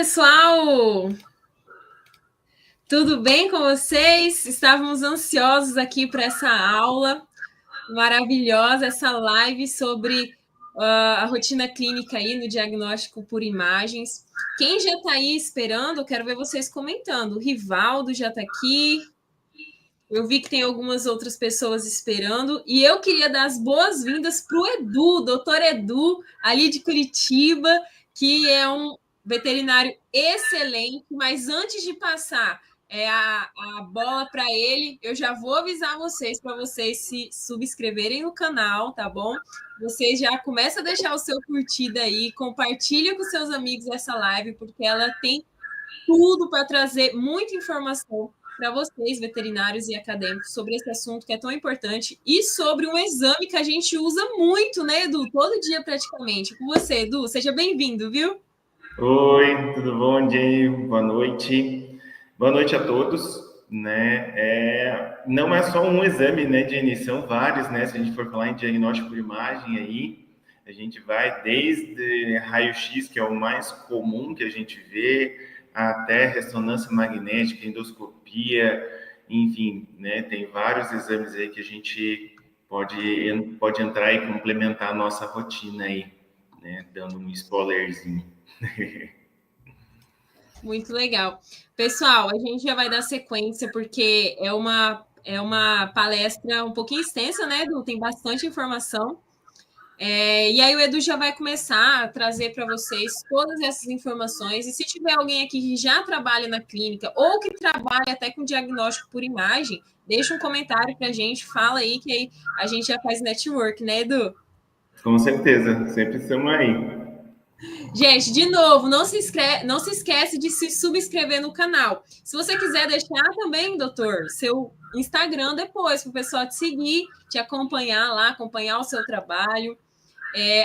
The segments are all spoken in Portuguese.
pessoal! Tudo bem com vocês? Estávamos ansiosos aqui para essa aula maravilhosa, essa live sobre a rotina clínica aí no diagnóstico por imagens. Quem já está aí esperando, eu quero ver vocês comentando. O Rivaldo já está aqui. Eu vi que tem algumas outras pessoas esperando. E eu queria dar as boas-vindas para o Edu, doutor Edu, ali de Curitiba, que é um veterinário excelente. Mas antes de passar a bola para ele, eu já vou avisar vocês para vocês se subscreverem no canal, tá bom? Vocês já começam a deixar o seu curtida aí, compartilha com seus amigos essa live, porque ela tem tudo para trazer muita informação para vocês, veterinários e acadêmicos, sobre esse assunto que é tão importante e sobre um exame que a gente usa muito, né, Edu? Todo dia praticamente. Com você, Edu, seja bem-vindo, viu? Oi, tudo bom, Jenny? Boa noite. Boa noite a todos, né? Não é só um exame, né, Jenny? São vários, né? Se a gente for falar em diagnóstico por imagem aí, a gente vai desde raio-x, que é o mais comum que a gente vê, até ressonância magnética, endoscopia, enfim, né? Tem vários exames aí que a gente pode entrar e complementar a nossa rotina aí, né? Dando um spoilerzinho. Muito legal. Pessoal, a gente já vai dar sequência, porque é uma palestra um pouquinho extensa, né, Edu? Tem bastante informação. E aí o Edu já vai começar a trazer para vocês todas essas informações. E se tiver alguém aqui que já trabalha na clínica ou que trabalha até com diagnóstico por imagem, deixa um comentário para a gente, fala aí que aí a gente já faz network, né, Edu? Com certeza, sempre estamos aí. Gente, de novo, não se esquece de se subscrever no canal. Se você quiser deixar também, doutor, seu Instagram depois, para o pessoal te seguir, te acompanhar lá, acompanhar o seu trabalho.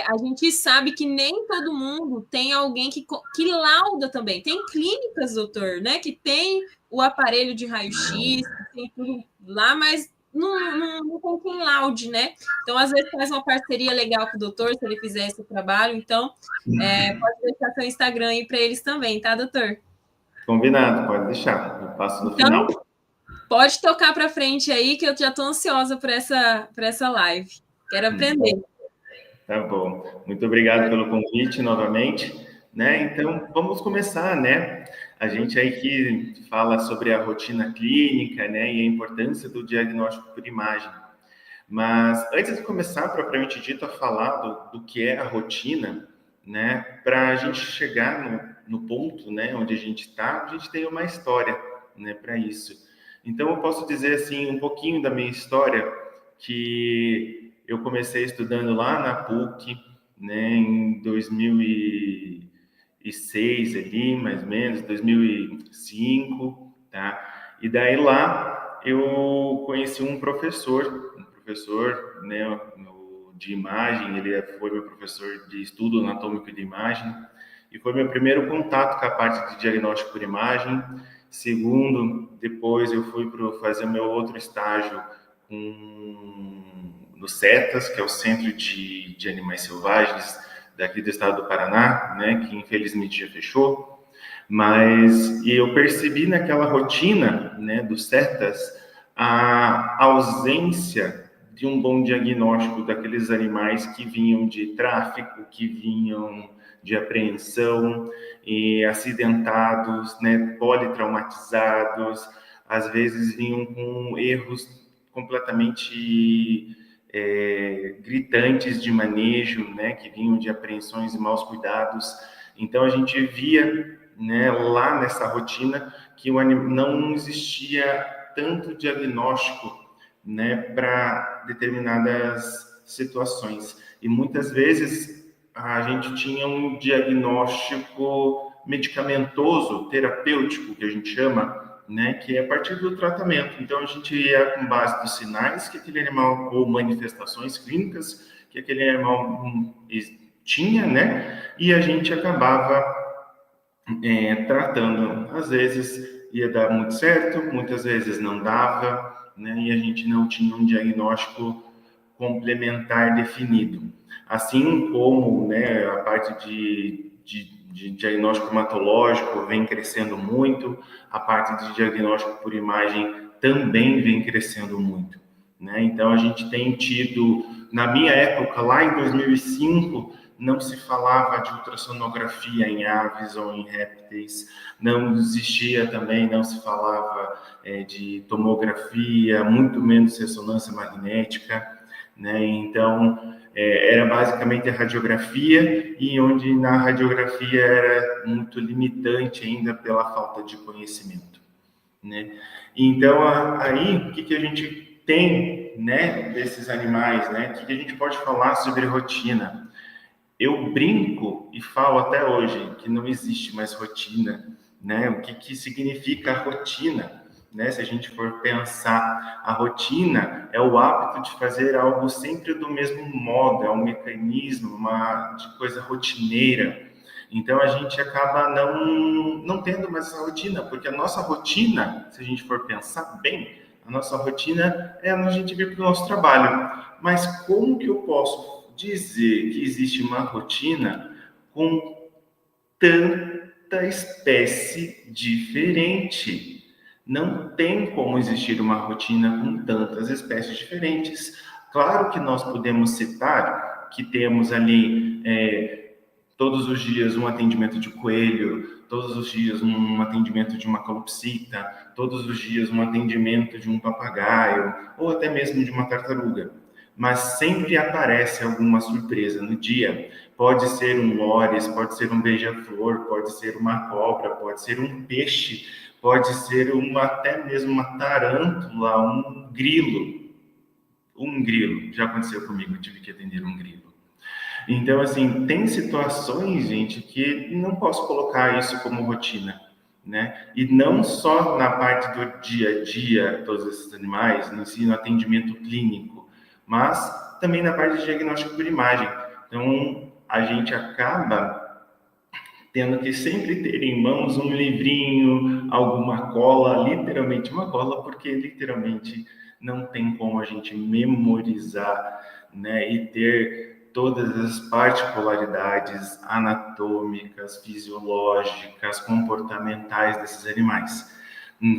A gente sabe que nem todo mundo tem alguém que lauda também. Tem clínicas, doutor, né? Que tem o aparelho de raio-x, tem tudo lá, mas não tem quem laude, né? Então, às vezes, faz uma parceria legal com o doutor, se ele fizer esse trabalho. Então, pode deixar seu Instagram aí para eles também, tá, doutor? Combinado, pode deixar. Eu passo no Então, final. pode tocar para frente aí, que eu já estou ansiosa por essa live. Quero aprender. Tá bom. Muito obrigado pelo convite novamente, né? Então, vamos começar, né? A gente aí que fala sobre a rotina clínica, né, e a importância do diagnóstico por imagem. Mas antes de começar, propriamente dito, a falar do que é a rotina, né, para a gente chegar no ponto, né, onde a gente está, a gente tem uma história, né, para isso. Então, eu posso dizer, assim, um pouquinho da minha história, que eu comecei estudando lá na PUC, né, em 2006 ali, mais ou menos, 2005, tá? E daí lá eu conheci um professor, né, de imagem, ele foi meu professor de estudo anatômico de imagem, e foi meu primeiro contato com a parte de diagnóstico por imagem. Segundo, depois eu fui para fazer meu outro estágio no CETAS, que é o Centro de Animais Selvagens daqui do estado do Paraná, né, que infelizmente já fechou. Mas eu percebi naquela rotina, né, do CETAS a ausência de um bom diagnóstico daqueles animais que vinham de tráfico, que vinham de apreensão, e acidentados, né, politraumatizados, às vezes vinham com erros completamente gritantes de manejo, né, que vinham de apreensões e maus cuidados. Então a gente via, né, lá nessa rotina que não existia tanto diagnóstico, né, para determinadas situações. E muitas vezes a gente tinha um diagnóstico medicamentoso, terapêutico, que a gente chama, né, que é a partir do tratamento. Então, a gente ia com base dos sinais que aquele animal, ou manifestações clínicas que aquele animal tinha, né, e a gente acabava tratando. Às vezes ia dar muito certo, muitas vezes não dava, né, e a gente não tinha um diagnóstico complementar definido. Assim como, né, a parte de diagnóstico hematológico vem crescendo muito, a parte de diagnóstico por imagem também vem crescendo muito, né? Então, a gente tem tido, na minha época, lá em 2005, não se falava de ultrassonografia em aves ou em répteis, não existia também, não se falava de tomografia, muito menos ressonância magnética, né? Então, era basicamente a radiografia, e onde na radiografia era muito limitante ainda pela falta de conhecimento, né? Então, aí, o que a gente tem, né, desses animais, né? O que a gente pode falar sobre rotina? Eu brinco e falo até hoje que não existe mais rotina, né? O que significa rotina, né? Se a gente for pensar, a rotina é o hábito de fazer algo sempre do mesmo modo, é um mecanismo, uma de coisa rotineira. Então a gente acaba não tendo mais essa rotina, porque a nossa rotina, se a gente for pensar bem, a nossa rotina é a gente vir para o nosso trabalho. Mas como que eu posso dizer que existe uma rotina com tanta espécie diferente? Não tem como existir uma rotina com tantas espécies diferentes. Claro que nós podemos citar que temos ali todos os dias um atendimento de coelho, todos os dias um atendimento de uma calopsita, todos os dias um atendimento de um papagaio, ou até mesmo de uma tartaruga. Mas sempre aparece alguma surpresa no dia. Pode ser um lores, pode ser um beija-flor, pode ser uma cobra, pode ser um peixe, pode ser até mesmo uma tarântula, um grilo. Um grilo. Já aconteceu comigo, eu tive que atender um grilo. Então, assim, tem situações, gente, que não posso colocar isso como rotina, né? E não só na parte do dia a dia, todos esses animais, no ensino, atendimento clínico, mas também na parte de diagnóstico por imagem. Então, a gente acaba tendo que sempre ter em mãos um livrinho, alguma cola, literalmente uma cola, porque literalmente não tem como a gente memorizar, né, e ter todas as particularidades anatômicas, fisiológicas, comportamentais desses animais.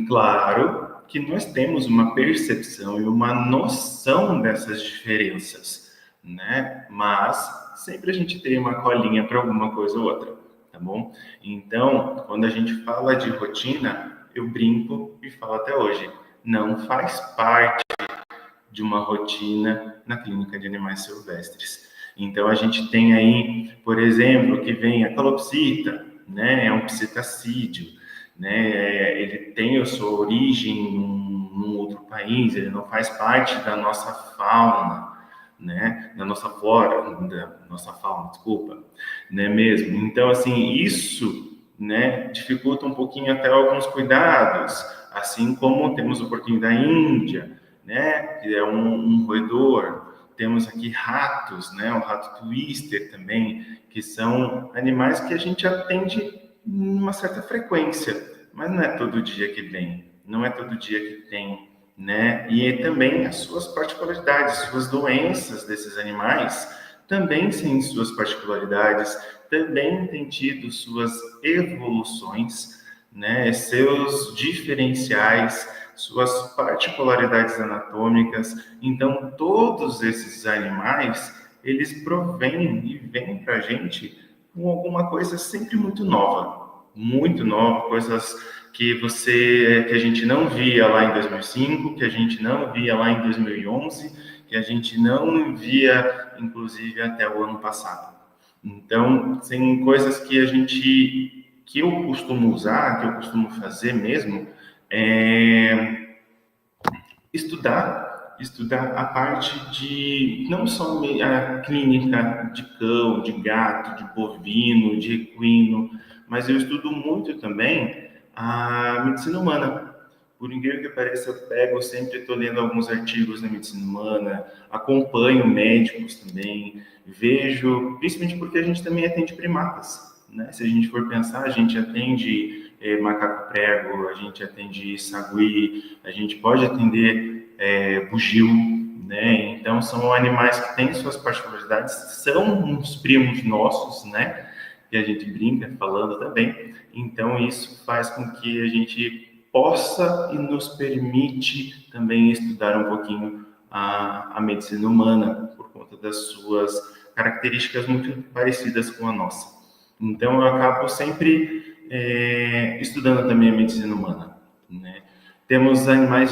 Claro que nós temos uma percepção e uma noção dessas diferenças, né? Mas sempre a gente tem uma colinha para alguma coisa ou outra, tá bom? Então, quando a gente fala de rotina, eu brinco e falo até hoje, não faz parte de uma rotina na clínica de animais silvestres. Então, a gente tem aí, por exemplo, que vem a calopsita, né? É um psitacídeo, né? Ele tem a sua origem num outro país, ele não faz parte da nossa fauna, né? Da nossa flora, da nossa fauna, desculpa, né mesmo? Então, assim, isso, né, dificulta um pouquinho até alguns cuidados, assim como temos o porquinho da Índia, né, que é um roedor. Temos aqui ratos, né, o rato twister também, que são animais que a gente atende uma certa frequência, mas não é todo dia que vem, não é todo dia que tem, né? E também as suas particularidades, suas doenças desses animais também têm suas particularidades, também têm tido suas evoluções, né? Seus diferenciais, suas particularidades anatômicas. Então, todos esses animais, eles provêm e vêm para a gente com alguma coisa sempre muito nova, coisas que a gente não via lá em 2005, que a gente não via lá em 2011, que a gente não via, inclusive, até o ano passado. Então, tem coisas que eu costumo usar, que eu costumo fazer mesmo, estudar a parte de não só a clínica de cão, de gato, de bovino, de equino, mas eu estudo muito também a medicina humana. Por incrível que pareça, eu sempre estou lendo alguns artigos na medicina humana, acompanho médicos também, vejo, principalmente porque a gente também atende primatas, né? Se a gente for pensar, a gente atende macaco prego, a gente atende sagui, a gente pode atender bugio, né? Então, são animais que têm suas particularidades, são uns primos nossos, né? que a gente brinca falando também. Então, isso faz com que a gente possa e nos permite também estudar um pouquinho a medicina humana, por conta das suas características muito parecidas com a nossa. Então, eu acabo sempre estudando também a medicina humana, né? Temos animais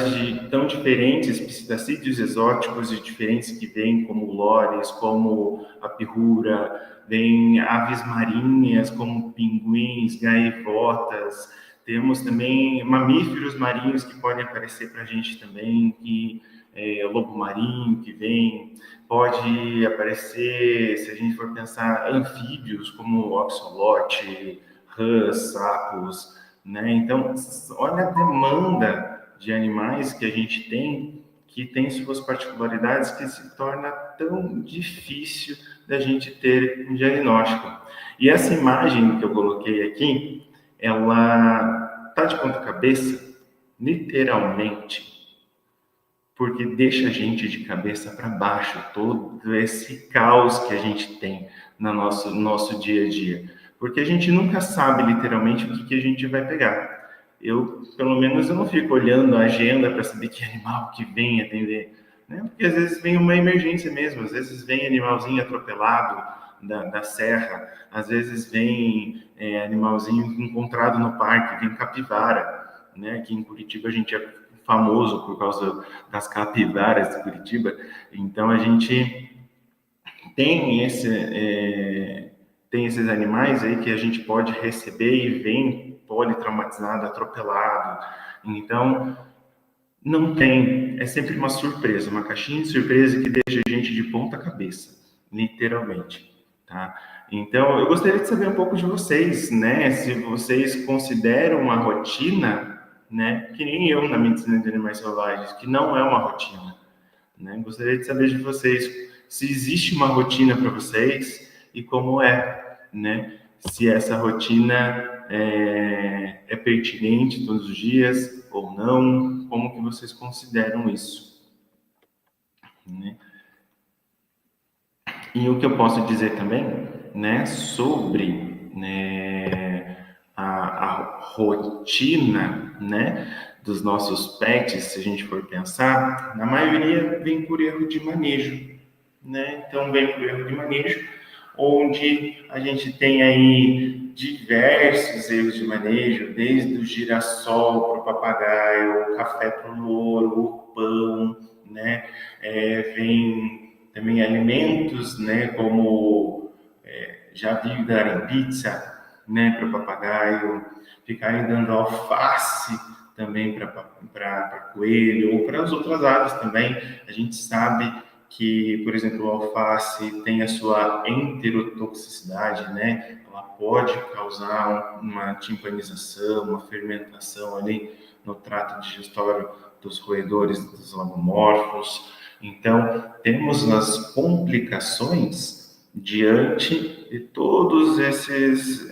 tão diferentes, psitacídeos exóticos e diferentes que vêm, como lores, como a pirrura, vêm aves marinhas, como pinguins, gaivotas. Temos também mamíferos marinhos que podem aparecer para a gente também, que lobo marinho que vem, pode aparecer, se a gente for pensar, anfíbios como oxolote, rãs, sapos, né? Então, olha a demanda de animais que a gente tem, que tem suas particularidades, que se torna tão difícil da gente ter um diagnóstico. E essa imagem que eu coloquei aqui, ela tá de ponta cabeça, literalmente, porque deixa a gente de cabeça para baixo, todo esse caos que a gente tem no nosso dia a dia. Porque a gente nunca sabe literalmente o que a gente vai pegar. Eu, pelo menos, eu não fico olhando a agenda para saber que animal que vem atender, né? Porque às vezes vem uma emergência mesmo, às vezes vem animalzinho atropelado da serra, às vezes vem animalzinho encontrado no parque, vem capivara, né? Aqui em Curitiba a gente é famoso por causa das capivaras de Curitiba. Então a gente tem tem esses animais aí que a gente pode receber e vem politraumatizado, atropelado. Então não tem, é sempre uma surpresa, uma caixinha de surpresa que deixa a gente de ponta cabeça, literalmente, tá? Então, eu gostaria de saber um pouco de vocês, né? Se vocês consideram uma rotina, né? Que nem eu na medicina de animais selvagens, que não é uma rotina, né? Gostaria de saber de vocês se existe uma rotina para vocês e como é, né? Se essa rotina é pertinente todos os dias ou não, como que vocês consideram isso, né? E o que eu posso dizer também, né, sobre, né, a rotina, né, dos nossos pets, se a gente for pensar, na maioria vem por erro de manejo, né? Então vem por erro de manejo, onde a gente tem aí diversos erros de manejo, desde o girassol para o papagaio, o café para o louro, o pão, né? Vem também alimentos, né? Como já vi darem pizza, né? Para o papagaio, ficarem dando alface também para coelho ou para as outras aves também. A gente sabe que, por exemplo, o alface tem a sua enterotoxicidade, né? Ela pode causar uma timpanização, uma fermentação ali no trato digestório dos roedores, dos lagomorfos. Então, temos as complicações diante de todos esses,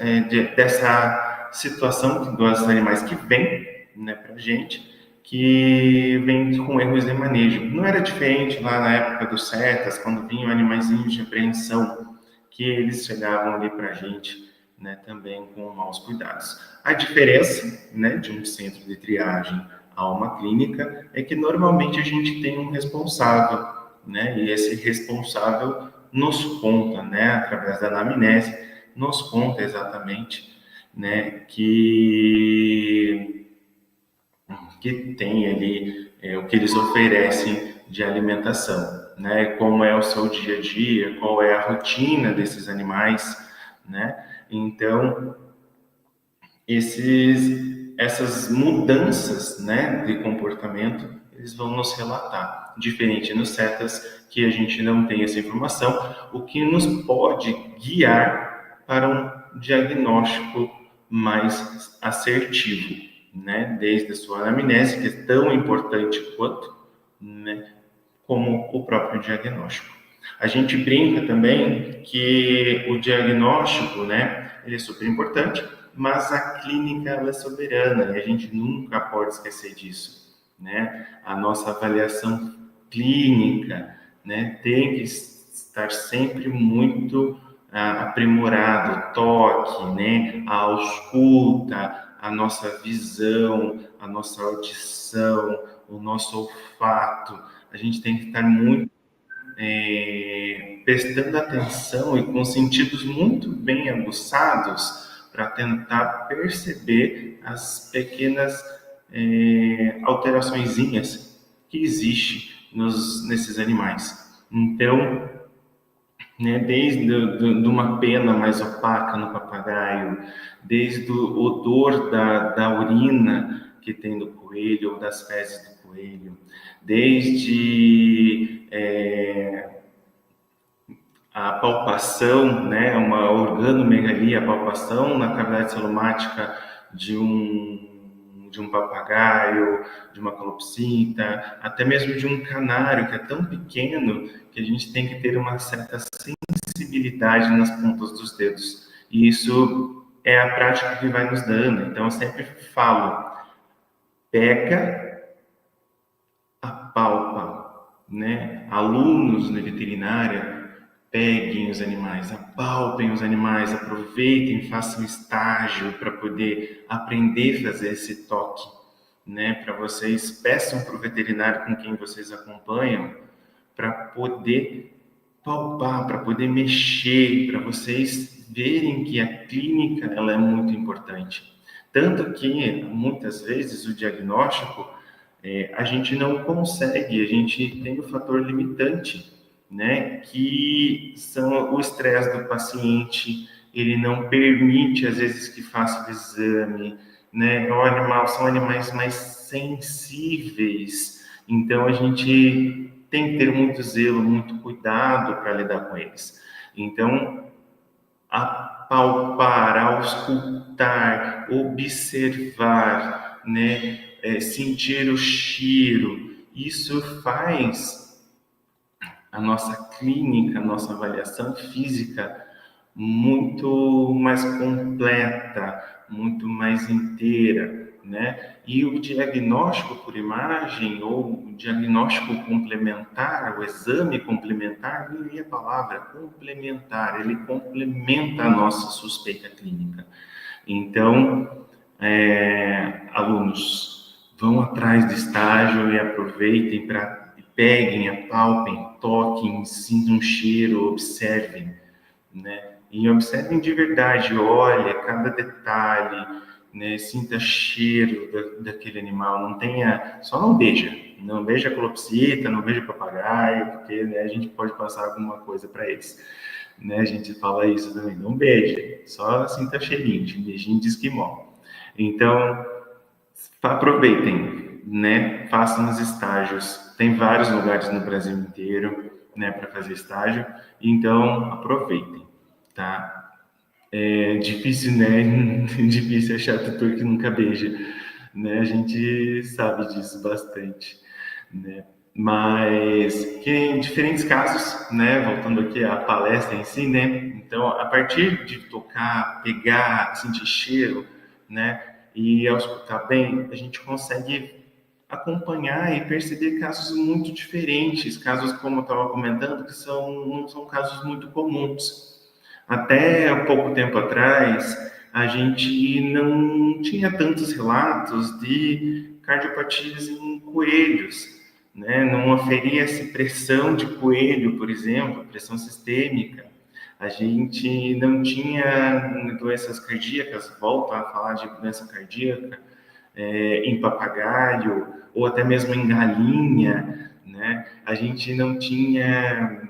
dessa situação dos animais que vêm, né, para a gente, que vem com erros de manejo. Não era diferente lá na época dos setas, quando vinham animaizinhos de apreensão, que eles chegavam ali para a gente, né, também com maus cuidados. A diferença, né, de um centro de triagem a uma clínica é que normalmente a gente tem um responsável, né, e esse responsável nos conta, né, através da anamnese, nos conta exatamente, né, que tem ali o que eles oferecem de alimentação, né? Como é o seu dia a dia, qual é a rotina desses animais, né? Então, essas mudanças, né, de comportamento, eles vão nos relatar. Diferente nos setas, que a gente não tem essa informação, o que nos pode guiar para um diagnóstico mais assertivo, né? Desde a sua anamnese, que é tão importante quanto, né, como o próprio diagnóstico. A gente brinca também que o diagnóstico, né, ele é super importante, mas a clínica ela é soberana e a gente nunca pode esquecer disso, né? A nossa avaliação clínica, né, tem que estar sempre muito aprimorado, o toque, né, a ausculta, a nossa visão, a nossa audição, o nosso olfato. A gente tem que estar muito prestando atenção e com sentidos muito bem aguçados para tentar perceber as pequenas alteraçõezinhas que existem nesses animais. Então, né, desde de uma pena mais opaca no papagaio, desde o odor da urina que tem do coelho ou das fezes do coelho, desde a palpação, né, uma organomegalia, a palpação na cavidade celomática de um papagaio, de uma calopsita, até mesmo de um canário, que é tão pequeno que a gente tem que ter uma certa sensibilidade nas pontas dos dedos. E isso é a prática que vai nos dando. Então, eu sempre falo, pega, apalpa, né? Alunos de veterinária, peguem os animais, apalpem os animais, aproveitem, façam estágio para poder aprender a fazer esse toque, né? Para vocês peçam para o veterinário com quem vocês acompanham para poder palpar, para poder mexer, para vocês verem que a clínica ela é muito importante. Tanto que muitas vezes o diagnóstico a gente não consegue, a gente tem o fator limitante, né, que são o estresse do paciente, ele não permite, às vezes, que faça o exame, né, são animais mais sensíveis, então a gente tem que ter muito zelo, muito cuidado para lidar com eles. Então, apalpar, auscultar, observar, né, sentir o cheiro, isso faz a nossa clínica, a nossa avaliação física muito mais completa, muito mais inteira, né? E o diagnóstico por imagem ou o diagnóstico complementar, o exame complementar, não é a palavra complementar, ele complementa a nossa suspeita clínica. Então, alunos, vão atrás do estágio e aproveitem para peguem, apalpem, toquem, sintam um cheiro, observem, né? E observem de verdade, olha cada detalhe, né? Sinta cheiro daquele animal, não tenha, só não beija a calopsita, não beija papagaio, porque né, a gente pode passar alguma coisa para eles, né? A gente fala isso também, não beija, só sinta cheirinho, beijinho de esquimó. Então, aproveitem, né? Façam os estágios. Tem vários lugares no Brasil inteiro, né, para fazer estágio. Então, aproveitem, tá? É difícil, né? Difícil achar tutor que nunca beija, né? A gente sabe disso bastante, né? Mas que em diferentes casos, né? Voltando aqui à palestra em si, né? Então, a partir de tocar, pegar, sentir cheiro, né? E ao escutar bem, a gente consegue acompanhar e perceber casos muito diferentes, casos como eu estava comentando, que não são casos muito comuns. Até há pouco tempo atrás, a gente não tinha tantos relatos de cardiopatias em coelhos, né? Não oferia-se pressão de coelho, por exemplo, pressão sistêmica. A gente não tinha doenças cardíacas, volto a falar de doença cardíaca, em papagaio ou até mesmo em galinha, né? A gente não tinha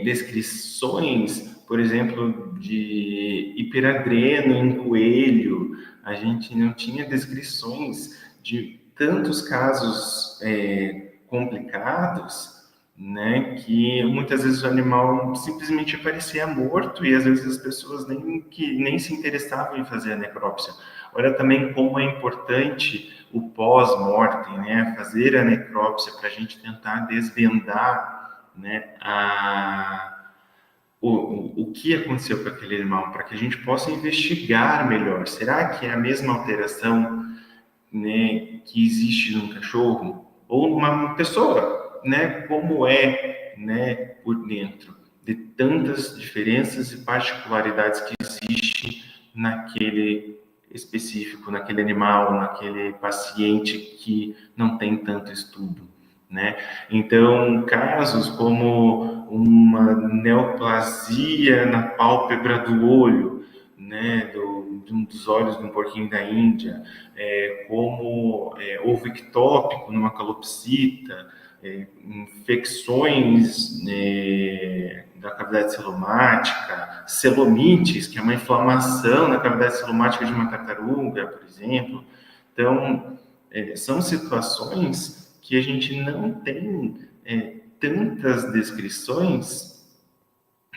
descrições, por exemplo, de hiperadreno em coelho, a gente não tinha descrições de tantos casos complicados, né, que muitas vezes o animal simplesmente aparecia morto e às vezes as pessoas nem se interessavam em fazer a necrópsia. Olha também como é importante o pós-mortem, né, fazer a necrópsia para a gente tentar desvendar, né, o que aconteceu com aquele animal, para que a gente possa investigar melhor. Será que é a mesma alteração, né, que existe num cachorro ou numa pessoa, né? Como é, né, por dentro, de tantas diferenças e particularidades que existe naquele específico, naquele animal, naquele paciente que não tem tanto estudo, né? Então, casos como uma neoplasia na pálpebra do olho, né, de um dos olhos de um porquinho da Índia, como ovo ectópico numa calopsita, infecções da cavidade celomática, celomites, que é uma inflamação na cavidade celomática de uma tartaruga, por exemplo. Então, são situações que a gente não tem tantas descrições,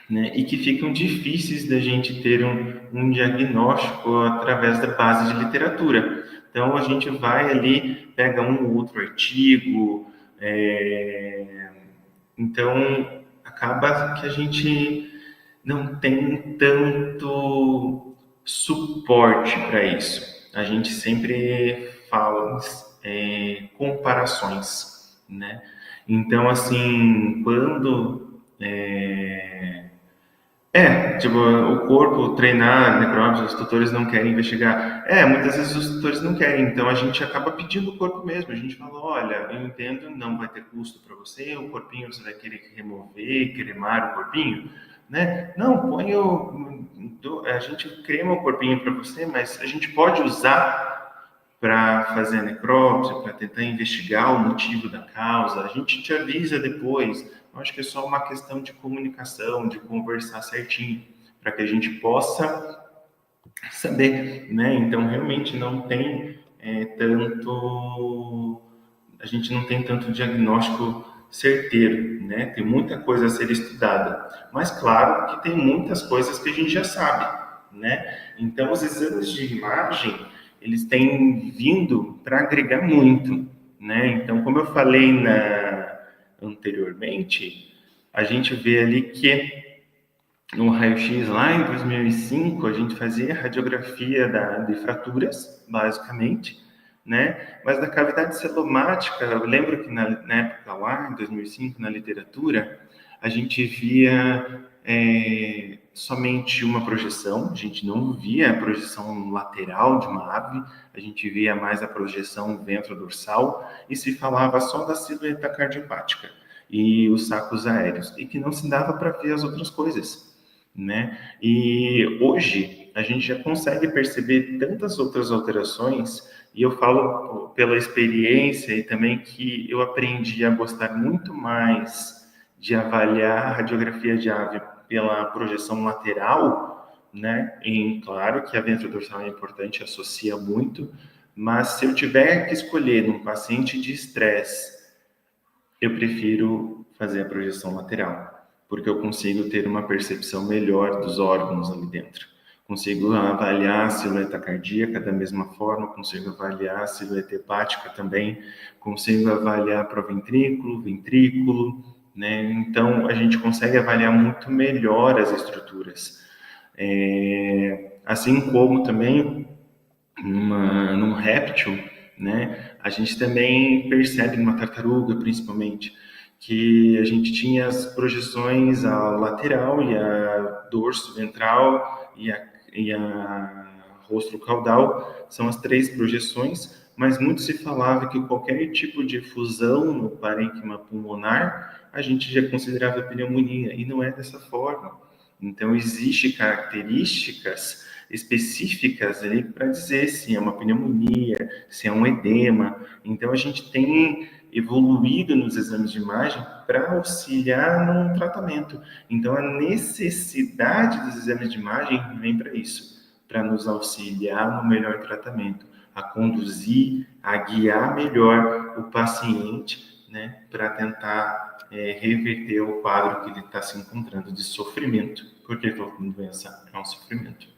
né, e que ficam difíceis da gente ter um diagnóstico através da base de literatura. Então, a gente vai ali, pega um ou outro artigo, então acaba que a gente não tem tanto suporte para isso. A gente sempre fala comparações, né? Então, assim, quando tipo, o corpo treinar necrópsia, os tutores não querem investigar. Muitas vezes os tutores não querem, então a gente acaba pedindo o corpo mesmo. A gente fala, olha, eu entendo, não vai ter custo para você, o corpinho você vai querer remover, cremar o corpinho, né? Não, a gente crema o corpinho para você, mas a gente pode usar para fazer a necrópsia, para tentar investigar o motivo da causa. A gente te avisa depois. Eu acho que é só uma questão de comunicação, de conversar certinho, para que a gente possa saber, né? Então, realmente não tem tanto... A gente não tem tanto diagnóstico certeiro, né? Tem muita coisa a ser estudada. Mas, claro que tem muitas coisas que a gente já sabe, né? Então, os exames de imagem, eles têm vindo para agregar muito, né? Então, como eu falei anteriormente, a gente vê ali que no raio-x lá em 2005 a gente fazia radiografia de fraturas, basicamente, né? Mas da cavidade celomática, eu lembro que na época lá, em 2005, na literatura, a gente via somente uma projeção, a gente não via a projeção lateral de uma ave, a gente via mais a projeção ventrodorsal e se falava só da silhueta cardiopática e os sacos aéreos, e que não se dava para ver as outras coisas, né? E hoje a gente já consegue perceber tantas outras alterações, e eu falo pela experiência e também que eu aprendi a gostar muito mais de avaliar a radiografia de ave pela projeção lateral, né? E claro que a ventrodorsal é importante, associa muito, mas se eu tiver que escolher num paciente de estresse, eu prefiro fazer a projeção lateral, porque eu consigo ter uma percepção melhor dos órgãos ali dentro. Consigo avaliar a silhueta cardíaca da mesma forma, consigo avaliar a silhueta hepática também, consigo avaliar proventrículo, ventrículo, né? Então, a gente consegue avaliar muito melhor as estruturas. Assim como também num réptil, né, a gente também percebe numa tartaruga, principalmente, que a gente tinha as projeções a lateral e a dorso ventral e a rostro caudal, são as três projeções, mas muito se falava que qualquer tipo de efusão no parênquima pulmonar, a gente já considerava pneumonia, e não é dessa forma. Então, existem características específicas ali para dizer se é uma pneumonia, se é um edema. Então, a gente tem evoluído nos exames de imagem para auxiliar no tratamento. Então, a necessidade dos exames de imagem vem para isso, para nos auxiliar no melhor tratamento, a conduzir, a guiar melhor o paciente, né, para tentar reverter o quadro que ele está se encontrando de sofrimento, porque toda doença é um sofrimento.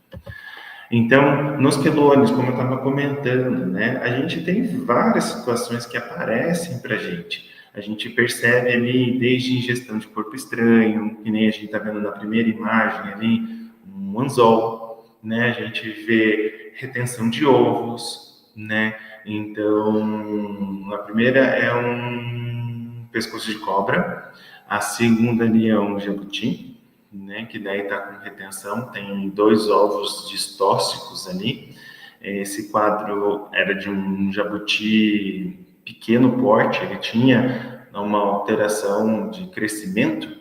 Então, nos quelônios, como eu estava comentando, né, a gente tem várias situações que aparecem para a gente. A gente percebe ali, desde ingestão de corpo estranho, que nem a gente está vendo na primeira imagem ali, um anzol, né, a gente vê retenção de ovos, né, então, a primeira é um pescoço de cobra, a segunda ali é um jabuti, né, que daí está com retenção, tem 2 ovos distóxicos ali. Esse quadro era de um jabuti pequeno porte, ele tinha uma alteração de crescimento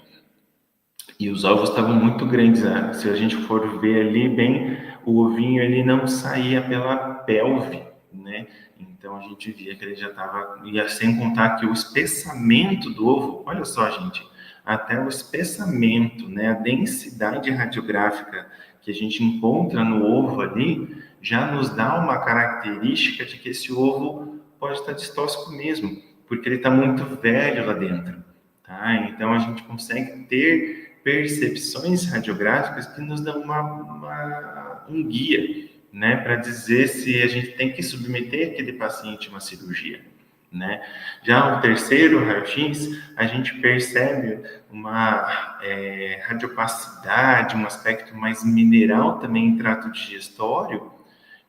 e os ovos estavam muito grandes, né? Se a gente for ver ali bem, o ovinho ele não saía pela pelve, né? Então a gente via que ele já estava, e sem contar que o espessamento do ovo, olha só, gente, até o espessamento, né, a densidade radiográfica que a gente encontra no ovo ali, já nos dá uma característica de que esse ovo pode estar distóxico mesmo, porque ele está muito velho lá dentro, tá? Então a gente consegue ter percepções radiográficas que nos dão um guia, né, para dizer se a gente tem que submeter aquele paciente a uma cirurgia, né? Já o terceiro raio-x, a gente percebe uma radiopacidade, um aspecto mais mineral também em trato digestório,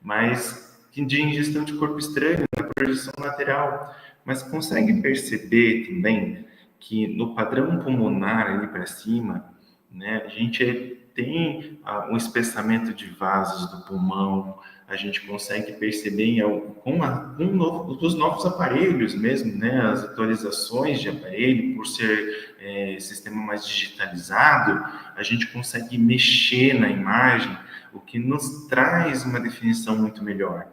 mas de ingestão de corpo estranho, na projeção lateral, mas consegue perceber também que no padrão pulmonar ali para cima, né, a gente tem um espessamento de vasos do pulmão, a gente consegue perceber com os novos aparelhos mesmo, né, as atualizações de aparelho, por ser sistema mais digitalizado, a gente consegue mexer na imagem, o que nos traz uma definição muito melhor.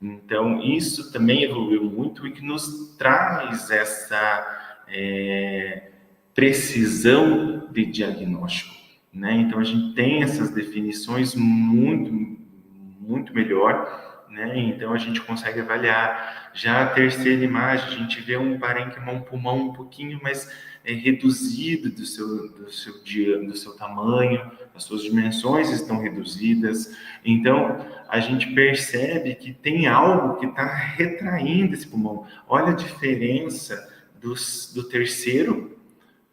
Então, isso também evoluiu muito e que nos traz essa precisão de diagnóstico, né? Então, a gente tem essas definições muito melhor, né? Então, a gente consegue avaliar. Já a terceira imagem, a gente vê um parênquima, um pulmão um pouquinho mais reduzido do seu tamanho, as suas dimensões estão reduzidas. Então, a gente percebe que tem algo que está retraindo esse pulmão. Olha a diferença do terceiro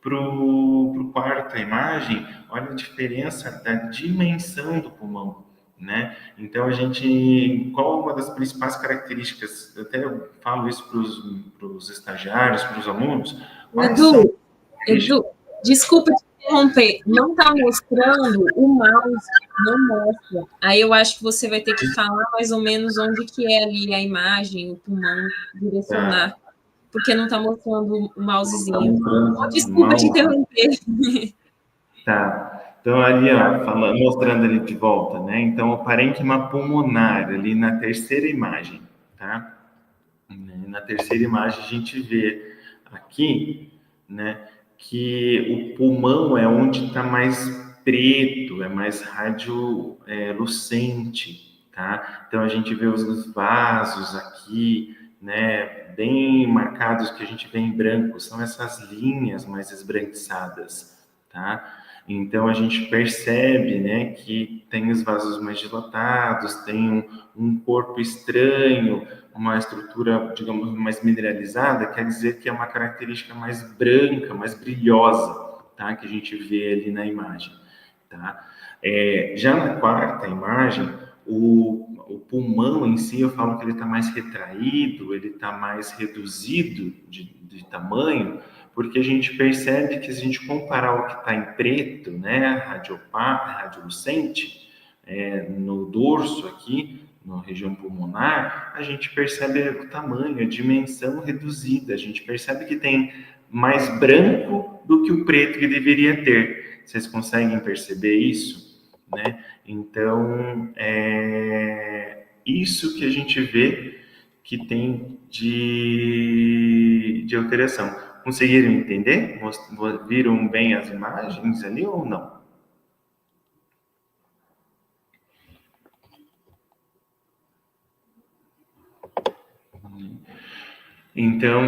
para o quarto, a imagem, olha a diferença da dimensão do pulmão, né? Então, qual uma das principais características, eu até falo isso para os estagiários, para os alunos, quais são... Edu, desculpa te interromper, não está mostrando o mouse, não mostra. Aí eu acho que você vai ter que falar mais ou menos onde que é ali a imagem, o pulmão, direcionar, porque não está mostrando o mousezinho. Desculpa te interromper. Tá. Então, ali, ó, mostrando ali de volta, né? Então, o parênquima pulmonar, ali na terceira imagem, tá? Na terceira imagem, a gente vê aqui, né, que o pulmão é onde está mais preto, é mais radiolucente, tá? Então, a gente vê os vasos aqui, né, bem marcados, que a gente vê em branco, são essas linhas mais esbranquiçadas, tá? Então, a gente percebe, né, que tem os vasos mais dilatados, tem um corpo estranho, uma estrutura, digamos, mais mineralizada, quer dizer que é uma característica mais branca, mais brilhosa, tá? Que a gente vê ali na imagem, tá? Já na quarta imagem, o pulmão em si, eu falo que ele está mais retraído, ele está mais reduzido de tamanho, porque a gente percebe que se a gente comparar o que está em preto, né, radiolucente, no dorso aqui, na região pulmonar, a gente percebe o tamanho, a dimensão reduzida, a gente percebe que tem mais branco do que o preto que deveria ter. Vocês conseguem perceber isso? Né? Então, isso que a gente vê que tem de alteração. Conseguiram entender? Viram bem as imagens ali ou não? Então,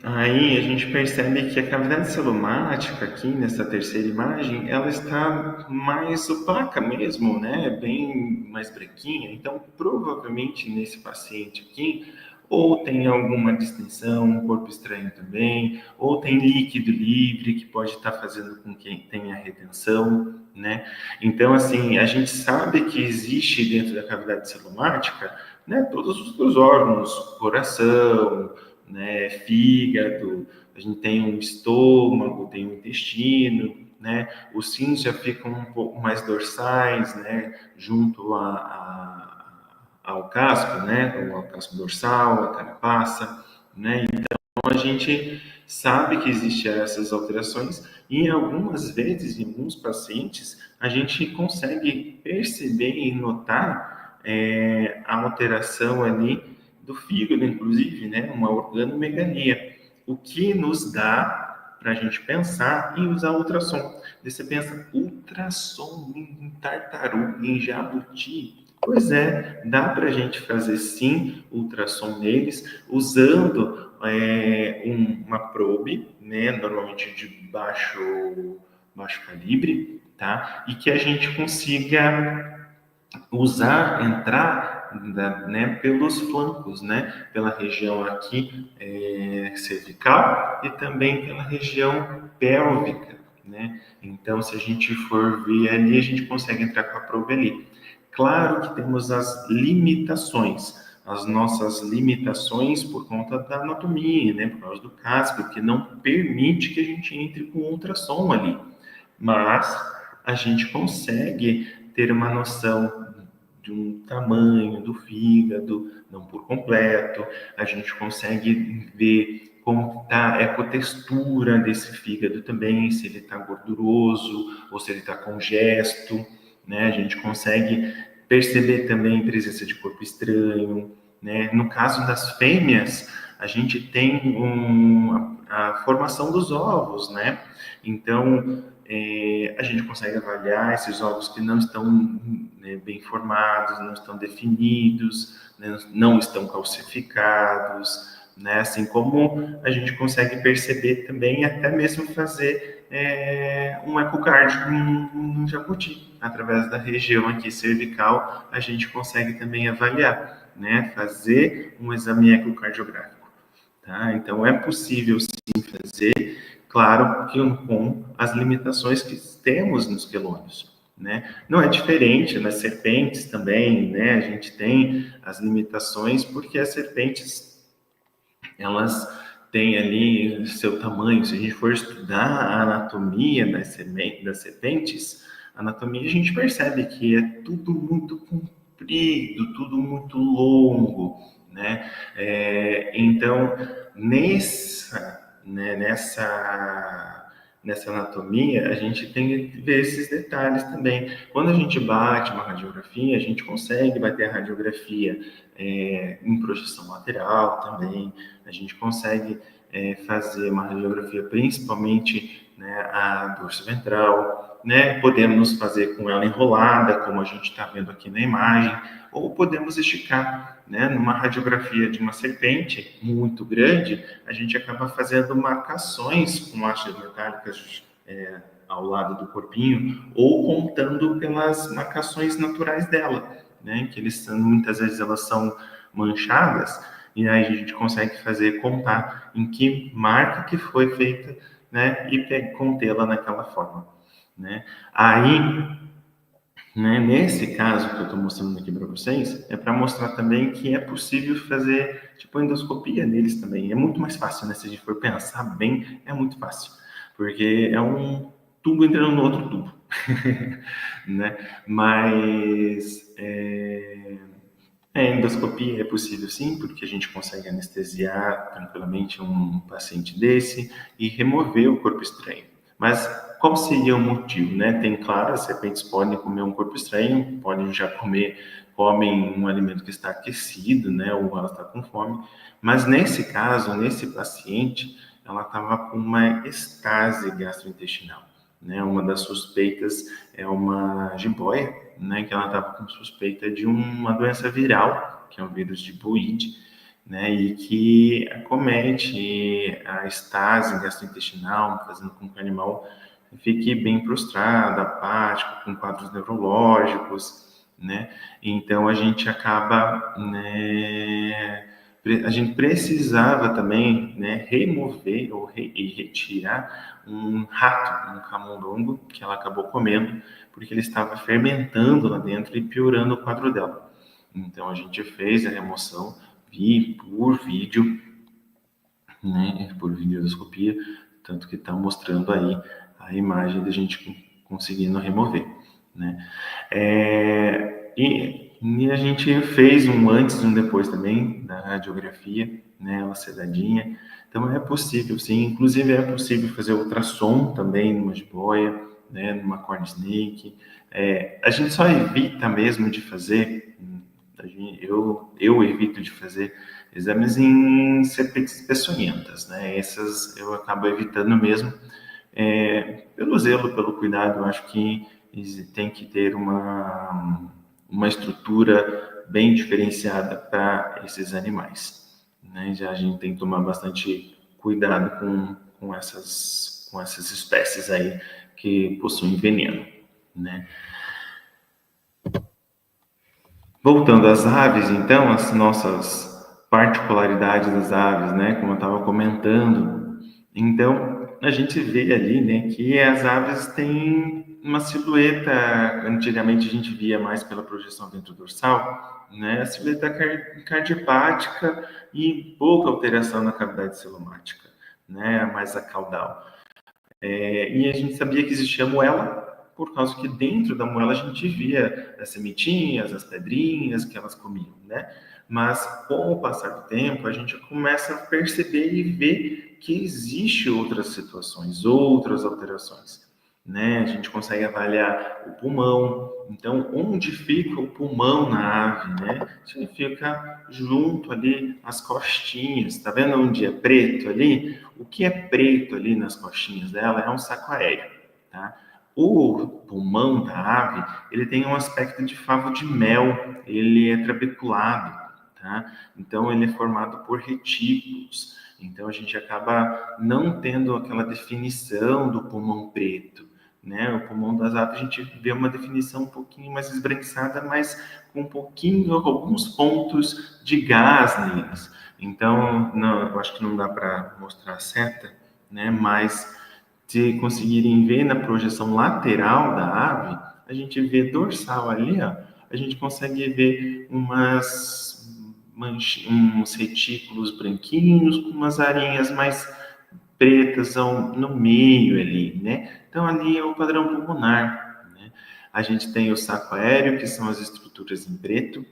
aí a gente percebe que a cavidade celumática aqui nessa terceira imagem, ela está mais opaca mesmo, né? Bem mais branquinha. Então, provavelmente nesse paciente aqui, ou tem alguma distensão, um corpo estranho também, ou tem líquido livre que pode estar fazendo com que tenha retenção, né? Então, assim, a gente sabe que existe dentro da cavidade celumática, né, todos os órgãos, coração, né, fígado, a gente tem um estômago, tem um intestino, né? Os rins já ficam um pouco mais dorsais, né? Junto ao casco, né? Ao casco dorsal, a carapaça, né? Então a gente sabe que existem essas alterações e algumas vezes, em alguns pacientes, a gente consegue perceber e notar a alteração ali do fígado, inclusive, né? Uma organomegalia, o que nos dá para a gente pensar em usar ultrassom. Daí você pensa, ultrassom em tartaruga, em jabuti? Pois é, dá para a gente fazer sim ultrassom neles, usando uma probe, né, normalmente de baixo calibre, tá? E que a gente consiga entrar, né, pelos flancos, né, pela região aqui cervical e também pela região pélvica, né? Então, se a gente for ver ali, a gente consegue entrar com a probe ali. Claro que temos as limitações, as nossas limitações por conta da anatomia, né, por causa do casco, que não permite que a gente entre com ultrassom ali. Mas a gente consegue ter uma noção de um tamanho do fígado, não por completo, a gente consegue ver como está a ecotextura desse fígado também, se ele está gorduroso ou se ele está congesto, né? A gente consegue perceber também a presença de corpo estranho, né? No caso das fêmeas, a gente tem a formação dos ovos, né? Então, a gente consegue avaliar esses ovos que não estão, né, bem formados, não estão definidos, né, não estão calcificados, né, assim como a gente consegue perceber também, até mesmo fazer um ecocard num jabuti, através da região aqui cervical, a gente consegue também avaliar, né, fazer um exame ecocardiográfico. Tá? Então, é possível sim fazer, claro que com as limitações que temos nos quelônios, né? Não é diferente nas serpentes também, né? A gente tem as limitações porque as serpentes, elas têm ali seu tamanho. Se a gente for estudar a anatomia das serpentes, a anatomia a gente percebe que é tudo muito comprido, tudo muito longo, né? Então, nessa anatomia, a gente tem que ver esses detalhes também. Quando a gente bate uma radiografia, a gente consegue bater a radiografia em projeção lateral também, a gente consegue fazer uma radiografia principalmente, né, a dorso ventral, né? Podemos fazer com ela enrolada, como a gente está vendo aqui na imagem, ou podemos esticar, né? Numa radiografia de uma serpente muito grande, a gente acaba fazendo marcações com hastes metálicas ao lado do corpinho, ou contando pelas marcações naturais dela, né? Que muitas vezes elas são manchadas, e aí a gente consegue contar em que marca que foi feita, né? E contê-la naquela forma, né? Aí, né, nesse caso que eu estou mostrando aqui para vocês, é para mostrar também que é possível fazer tipo endoscopia neles também. É muito mais fácil, né? Se a gente for pensar bem, é muito fácil, porque é um tubo entrando no outro tubo, né? Mas endoscopia é possível sim, porque a gente consegue anestesiar tranquilamente um paciente desse e remover o corpo estranho. Mas qual seria o motivo, né? Tem, claro, as serpentes podem comer um corpo estranho, podem já comem um alimento que está aquecido, né? Ou ela está com fome. Mas nesse caso, nesse paciente, ela estava com uma estase gastrointestinal, né? Uma das suspeitas é uma jiboia, né? Que ela estava com suspeita de uma doença viral, que é um vírus de Boide, né? E que acomete a estase gastrointestinal, fazendo com que o animal fique bem prostrado, apático, com quadros neurológicos, né? Então a gente acaba, né? A gente precisava também, né, remover e retirar um rato, um camundongo, que ela acabou comendo, porque ele estava fermentando lá dentro e piorando o quadro dela. Então a gente fez a remoção por vídeo, né, por videoendoscopia, tanto que está mostrando aí a imagem da gente conseguindo remover, né? E a gente fez um antes e um depois também da radiografia, né? Ela sedadinha. Então é possível, sim. Inclusive é possível fazer ultrassom também numa jiboia, né? Numa corn snake. A gente só evita mesmo de fazer, eu evito de fazer exames em serpentes peçonhentas, né? Essas eu acabo evitando mesmo, pelo zelo, pelo cuidado. Eu acho que tem que ter uma estrutura bem diferenciada para esses animais, né? Já a gente tem que tomar bastante cuidado com essas espécies aí que possuem veneno, né? Voltando às aves, então, as nossas particularidades das aves, né? Como eu estava comentando. Então, a gente vê ali, né, que as aves têm uma silhueta. Antigamente a gente via mais pela projeção ventrodorsal, né? A silhueta cardipática e pouca alteração na cavidade celomática, né? Mais a caudal. E a gente sabia que existia a moela, por causa que dentro da moela a gente via as sementinhas, as pedrinhas que elas comiam, né? Mas com o passar do tempo, a gente começa a perceber e ver que existe outras situações, outras alterações, né? A gente consegue avaliar o pulmão. Então, onde fica o pulmão na ave, né? Ele fica junto ali às costinhas. Tá vendo onde é preto ali? O que é preto ali nas costinhas dela é um saco aéreo, tá? O pulmão da ave, ele tem um aspecto de favo de mel, ele é trabeculado, tá? Então, ele é formado por retículos. Então, a gente acaba não tendo aquela definição do pulmão preto, né? O pulmão das aves a gente vê uma definição um pouquinho mais esbranquiçada, mas com alguns pontos de gás neles. Então, não, eu acho que não dá para mostrar a seta, né? Mas se conseguirem ver na projeção lateral da ave, a gente vê dorsal ali, ó, a gente consegue ver uns retículos branquinhos com umas arinhas mais pretas no meio ali, né? Então, ali é o padrão pulmonar, né? A gente tem o saco aéreo, que são as estruturas em preto,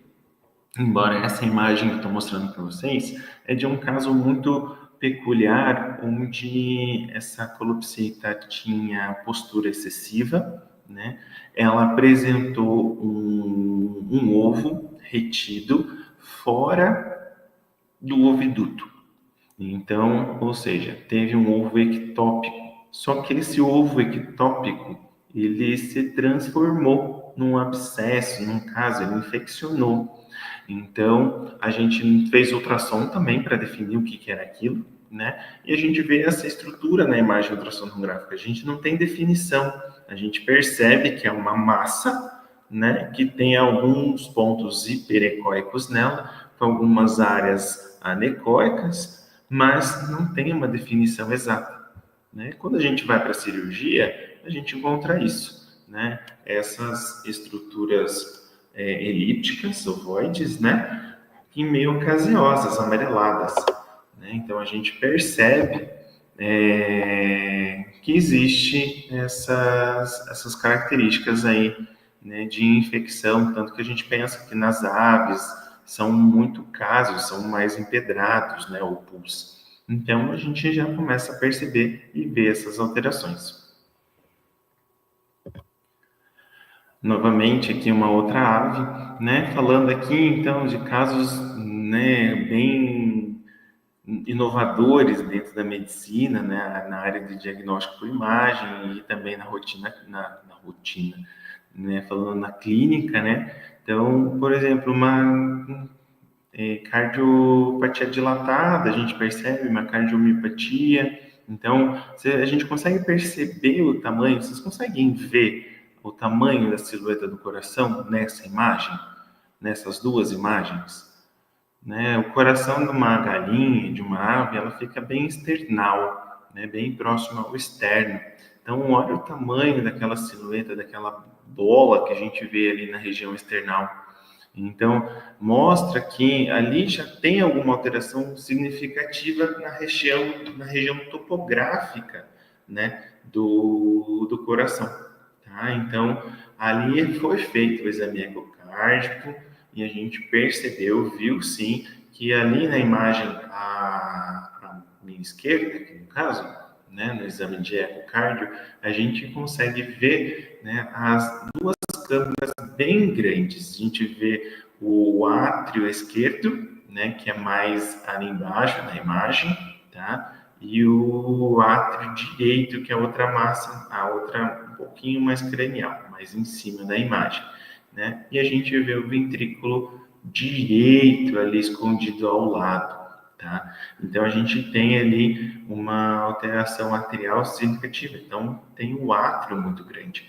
embora essa imagem que eu estou mostrando para vocês é de um caso muito peculiar, onde essa colopsita tinha postura excessiva, né? Ela apresentou um ovo retido fora do oviduto. Então, ou seja, teve um ovo ectópico. Só que esse ovo ectópico, ele se transformou num abscesso, num caso, ele infeccionou. Então, a gente fez ultrassom também para definir o que era aquilo, né? E a gente vê essa estrutura na imagem ultrassonográfica. A gente não tem definição. A gente percebe que é uma massa, né, que tem alguns pontos hiperecóicos nela, com algumas áreas anecóicas, mas não tem uma definição exata, né? Quando a gente vai para a cirurgia, a gente encontra isso, né? Essas estruturas elípticas, ovoides, né? E meio caseosas, amareladas, né? Então a gente percebe que existe essas características aí, né, de infecção, tanto que a gente pensa que nas aves são muito casos, são mais empedrados, né, ou pus. Então a gente já começa a perceber e ver essas alterações. Novamente aqui uma outra ave, né, falando aqui então de casos, né, bem inovadores dentro da medicina, né, na área de diagnóstico por imagem e também na rotina, né, falando na clínica, né. Então, por exemplo, uma cardiopatia dilatada, a gente percebe uma cardiomiopatia. Então, a gente consegue perceber o tamanho, vocês conseguem ver o tamanho da silhueta do coração nessa imagem, nessas duas imagens? Né? O coração de uma galinha, de uma ave, ela fica bem external, né? Bem próximo ao externo. Então, olha o tamanho daquela silhueta, daquela bola que a gente vê ali na região external. Então, mostra que ali já tem alguma alteração significativa na região topográfica, né, do coração, tá? Então, ali foi feito o exame ecocárdico e a gente percebeu, viu sim, que ali na imagem, a minha esquerda, aqui no caso, né, no exame de ecocardio, a gente consegue ver, né, as duas câmeras bem grandes. A gente vê o átrio esquerdo, né, que é mais ali embaixo da imagem, tá? E o átrio direito, que é a outra massa, a outra um pouquinho mais cranial, mais em cima da imagem, né? E a gente vê o ventrículo direito ali escondido ao lado, tá? Então a gente tem ali uma alteração atrial significativa, então tem o átrio muito grande,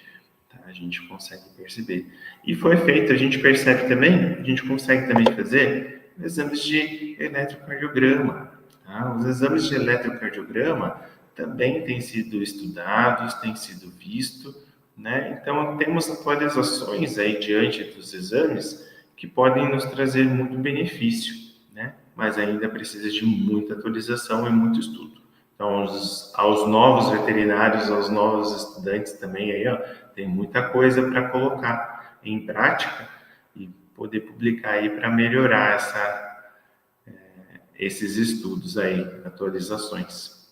tá? A gente consegue perceber. E foi feito, a gente percebe também, a gente consegue também fazer exames de eletrocardiograma, tá? Os exames de eletrocardiograma também têm sido estudados, têm sido vistos, né? Então temos atualizações aí diante dos exames que podem nos trazer muito benefício, né? Mas ainda precisa de muita atualização e muito estudo. Então, aos novos veterinários, aos novos estudantes também aí, ó, tem muita coisa para colocar em prática e poder publicar aí para melhorar esses estudos aí, atualizações.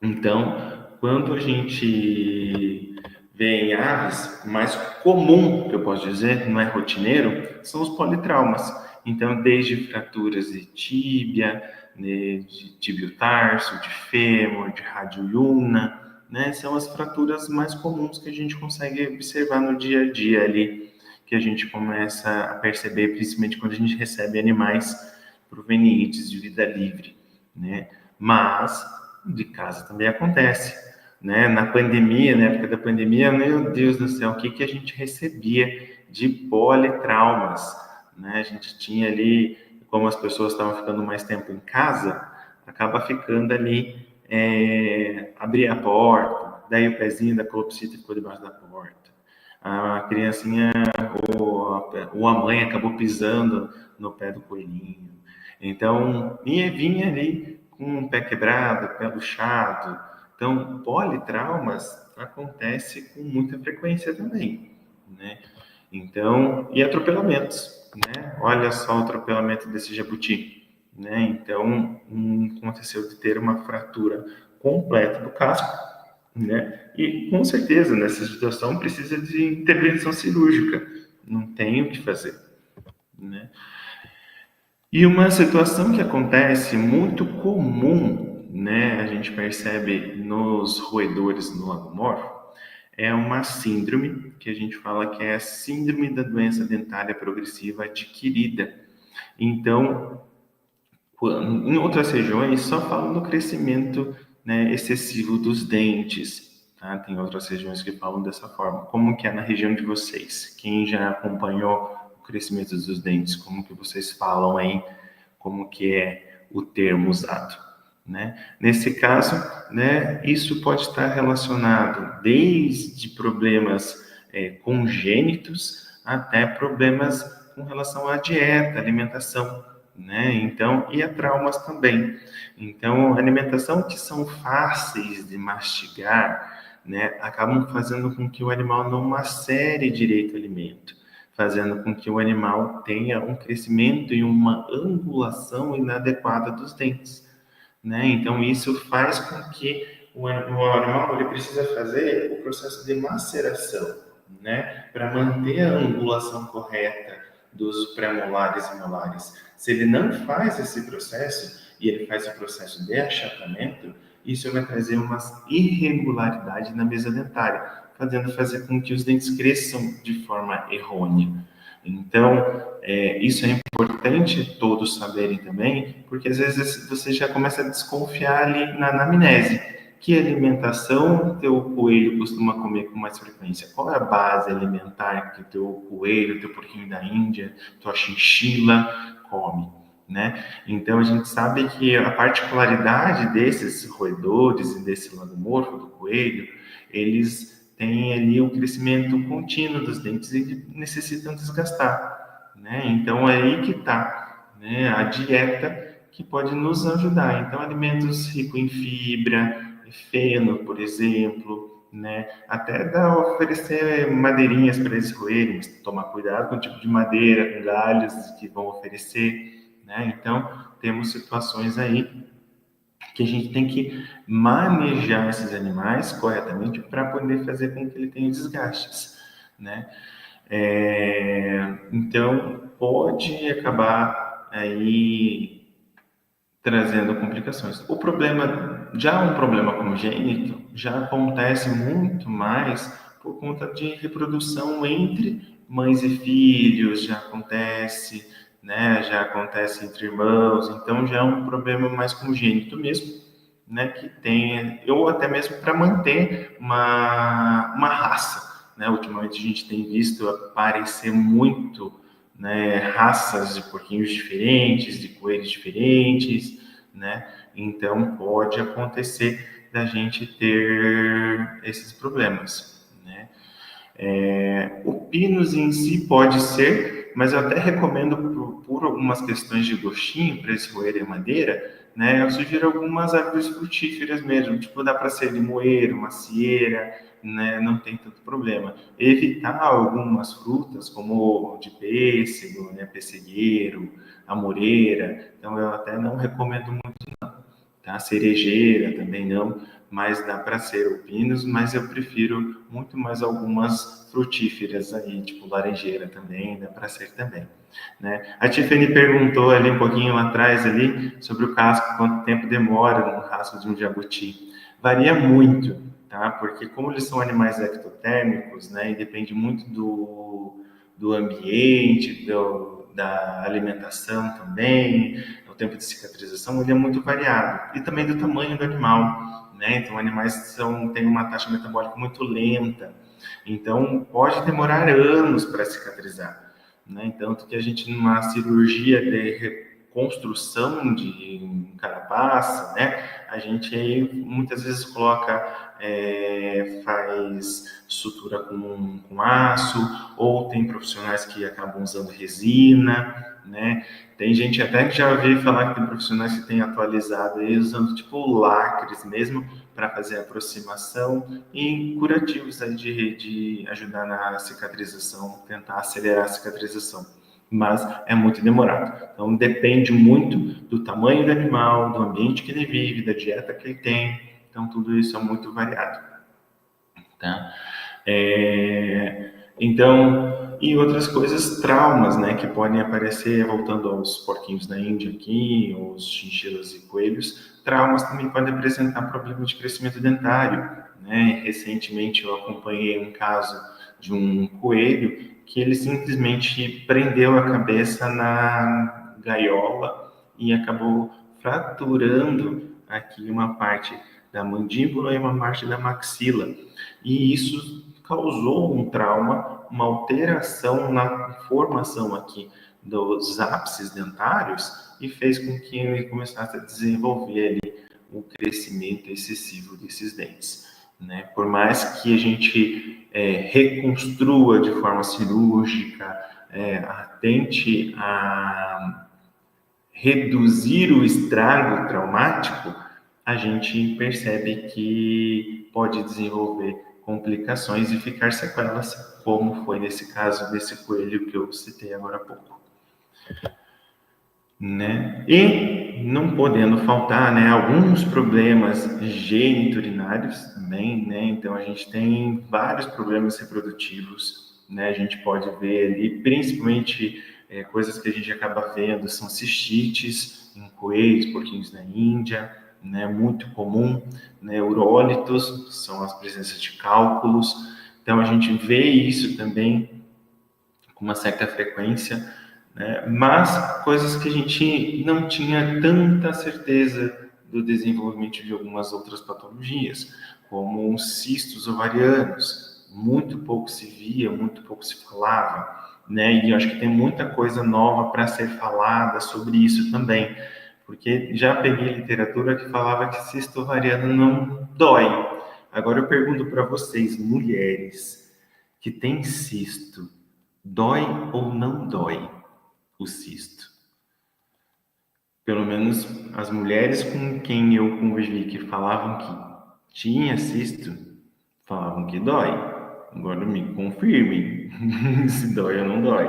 Então, quando a gente vê em aves, o mais comum, que eu posso dizer, não é rotineiro, são os politraumas. Então, desde fraturas de tíbia, né, de tibio-tarso, de fêmur, de radioulna, né, são as fraturas mais comuns que a gente consegue observar no dia a dia ali, que a gente começa a perceber, principalmente quando a gente recebe animais provenientes de vida livre, né? Mas de casa também acontece, né? Na pandemia, na época da pandemia, meu Deus do céu, o que a gente recebia de politraumas, né? A gente tinha ali, como as pessoas estavam ficando mais tempo em casa, acaba ficando ali, abrir a porta, daí o pezinho da calopsita ficou debaixo da porta. A criancinha ou a mãe acabou pisando no pé do coelhinho. Então, e vinha ali com o pé quebrado, pé luxado. Então, politraumas acontece com muita frequência também, né? Então, e atropelamentos, né? Olha só o atropelamento desse jabuti, né? Então, aconteceu de ter uma fratura completa do casco, né? E com certeza nessa situação precisa de intervenção cirúrgica, não tem o que fazer, né? E uma situação que acontece muito comum, né, a gente percebe nos roedores no lagomorfo, é uma síndrome que a gente fala que é a síndrome da doença dentária progressiva adquirida. Então, em outras regiões só falam do crescimento, né, excessivo dos dentes, tá? Tem outras regiões que falam dessa forma. Como que é na região de vocês? Quem já acompanhou o crescimento dos dentes, como que vocês falam aí? Como que é o termo usado, né? Nesse caso, né, isso pode estar relacionado desde problemas congênitos até problemas com relação à dieta, alimentação, né? Então, e a traumas também. Então, alimentação que são fáceis de mastigar, né, acabam fazendo com que o animal não macere direito o alimento, fazendo com que o animal tenha um crescimento e uma angulação inadequada dos dentes, né? Então, isso faz com que o animal ele precisa fazer o processo de maceração, né? Para manter a angulação correta dos pré-molares e molares. Se ele não faz esse processo, e ele faz o processo de achatamento, isso vai trazer uma irregularidade na mesa dentária, fazer com que os dentes cresçam de forma errônea. Então, isso é importante todos saberem também, porque às vezes você já começa a desconfiar ali na anamnese. Que alimentação o teu coelho costuma comer com mais frequência? Qual é a base alimentar que o teu coelho, o teu porquinho da Índia, tua chinchila come, né? Então, a gente sabe que a particularidade desses roedores e desse lagomorfo do coelho, eles têm ali o crescimento contínuo dos dentes e necessitam desgastar, né? Então, é aí que está, né, a dieta que pode nos ajudar. Então, alimentos ricos em fibra, feno, por exemplo, né? Até dá oferecer madeirinhas para eles roerem, mas tomar cuidado com o tipo de madeira, com galhos que vão oferecer, né? Então, temos situações aí que a gente tem que manejar esses animais corretamente para poder fazer com que ele tenha desgastes, né? Então, pode acabar aí trazendo complicações. O problema, já um problema congênito, já acontece muito mais por conta de reprodução entre mães e filhos, já acontece, né? Já acontece entre irmãos, então já é um problema mais congênito mesmo, né? Que tem, ou até mesmo para manter uma raça, né? Ultimamente a gente tem visto aparecer muito, né, raças de porquinhos diferentes, de coelhos diferentes, né? Então pode acontecer da gente ter esses problemas, né? O pinus em si pode ser, mas eu até recomendo por algumas questões de gostinho para eles roerem a madeira, né? Eu sugiro algumas árvores frutíferas mesmo, tipo dá para ser limoeiro, macieira, né? Não tem tanto problema. Evitar algumas frutas como de pêssego, né? Pessegueiro, amoreira. Então eu até não recomendo muito, tá? Cerejeira também não, mas dá para ser o pinus, mas eu prefiro muito mais algumas frutíferas aí, tipo laranjeira também, dá para ser também, né? A Tiffany perguntou ali um pouquinho lá atrás ali sobre o casco, quanto tempo demora no casco de um jabuti. Varia muito, tá? Porque como eles são animais ectotérmicos, né, e depende muito do ambiente, da alimentação também, o tempo de cicatrização, ele é muito variado. E também do tamanho do animal, né? Então, animais têm uma taxa metabólica muito lenta. Então, pode demorar anos para cicatrizar, né? Tanto que a gente, numa cirurgia de reconstrução de carapaça, né? A gente aí, muitas vezes coloca, faz sutura com aço, ou tem profissionais que acabam usando resina, né? Tem gente até que já ouvi falar que tem profissionais que têm atualizado aí usando tipo lacres mesmo para fazer a aproximação e curativos aí de ajudar na cicatrização, tentar acelerar a cicatrização. Mas é muito demorado. Então depende muito do tamanho do animal, do ambiente que ele vive, da dieta que ele tem. Então tudo isso é muito variado, tá? Então, e outras coisas, traumas, né, que podem aparecer, voltando aos porquinhos da Índia aqui, os chinchilas e coelhos, traumas também podem apresentar problemas de crescimento dentário, né? Recentemente eu acompanhei um caso de um coelho que ele simplesmente prendeu a cabeça na gaiola e acabou fraturando aqui uma parte da mandíbula e uma parte da maxila. E isso causou um trauma, uma alteração na formação aqui dos ápices dentários e fez com que ele começasse a desenvolver ali o crescimento excessivo desses dentes, né? Por mais que a gente reconstrua de forma cirúrgica, tente a reduzir o estrago traumático, a gente percebe que pode desenvolver complicações e ficar sequelas, como foi nesse caso desse coelho que eu citei agora há pouco, né? E não podendo faltar, né, alguns problemas geniturinários também, né? Então a gente tem vários problemas reprodutivos, né? A gente pode ver ali, principalmente coisas que a gente acaba vendo são cistites em coelhos, porquinhos na Índia, né? Muito comum, né? Urólitos, são as presenças de cálculos. Então a gente vê isso também com uma certa frequência, né? Mas coisas que a gente não tinha tanta certeza do desenvolvimento de algumas outras patologias, como os cistos ovarianos. Muito pouco se via, muito pouco se falava, né? E eu acho que tem muita coisa nova para ser falada sobre isso também, porque já peguei literatura que falava que cisto ovariano não dói. Agora eu pergunto para vocês, mulheres que têm cisto, dói ou não dói o cisto? Pelo menos as mulheres com quem eu convivi que falavam Tinha cisto, falavam que dói. Agora me confirme se dói ou não dói.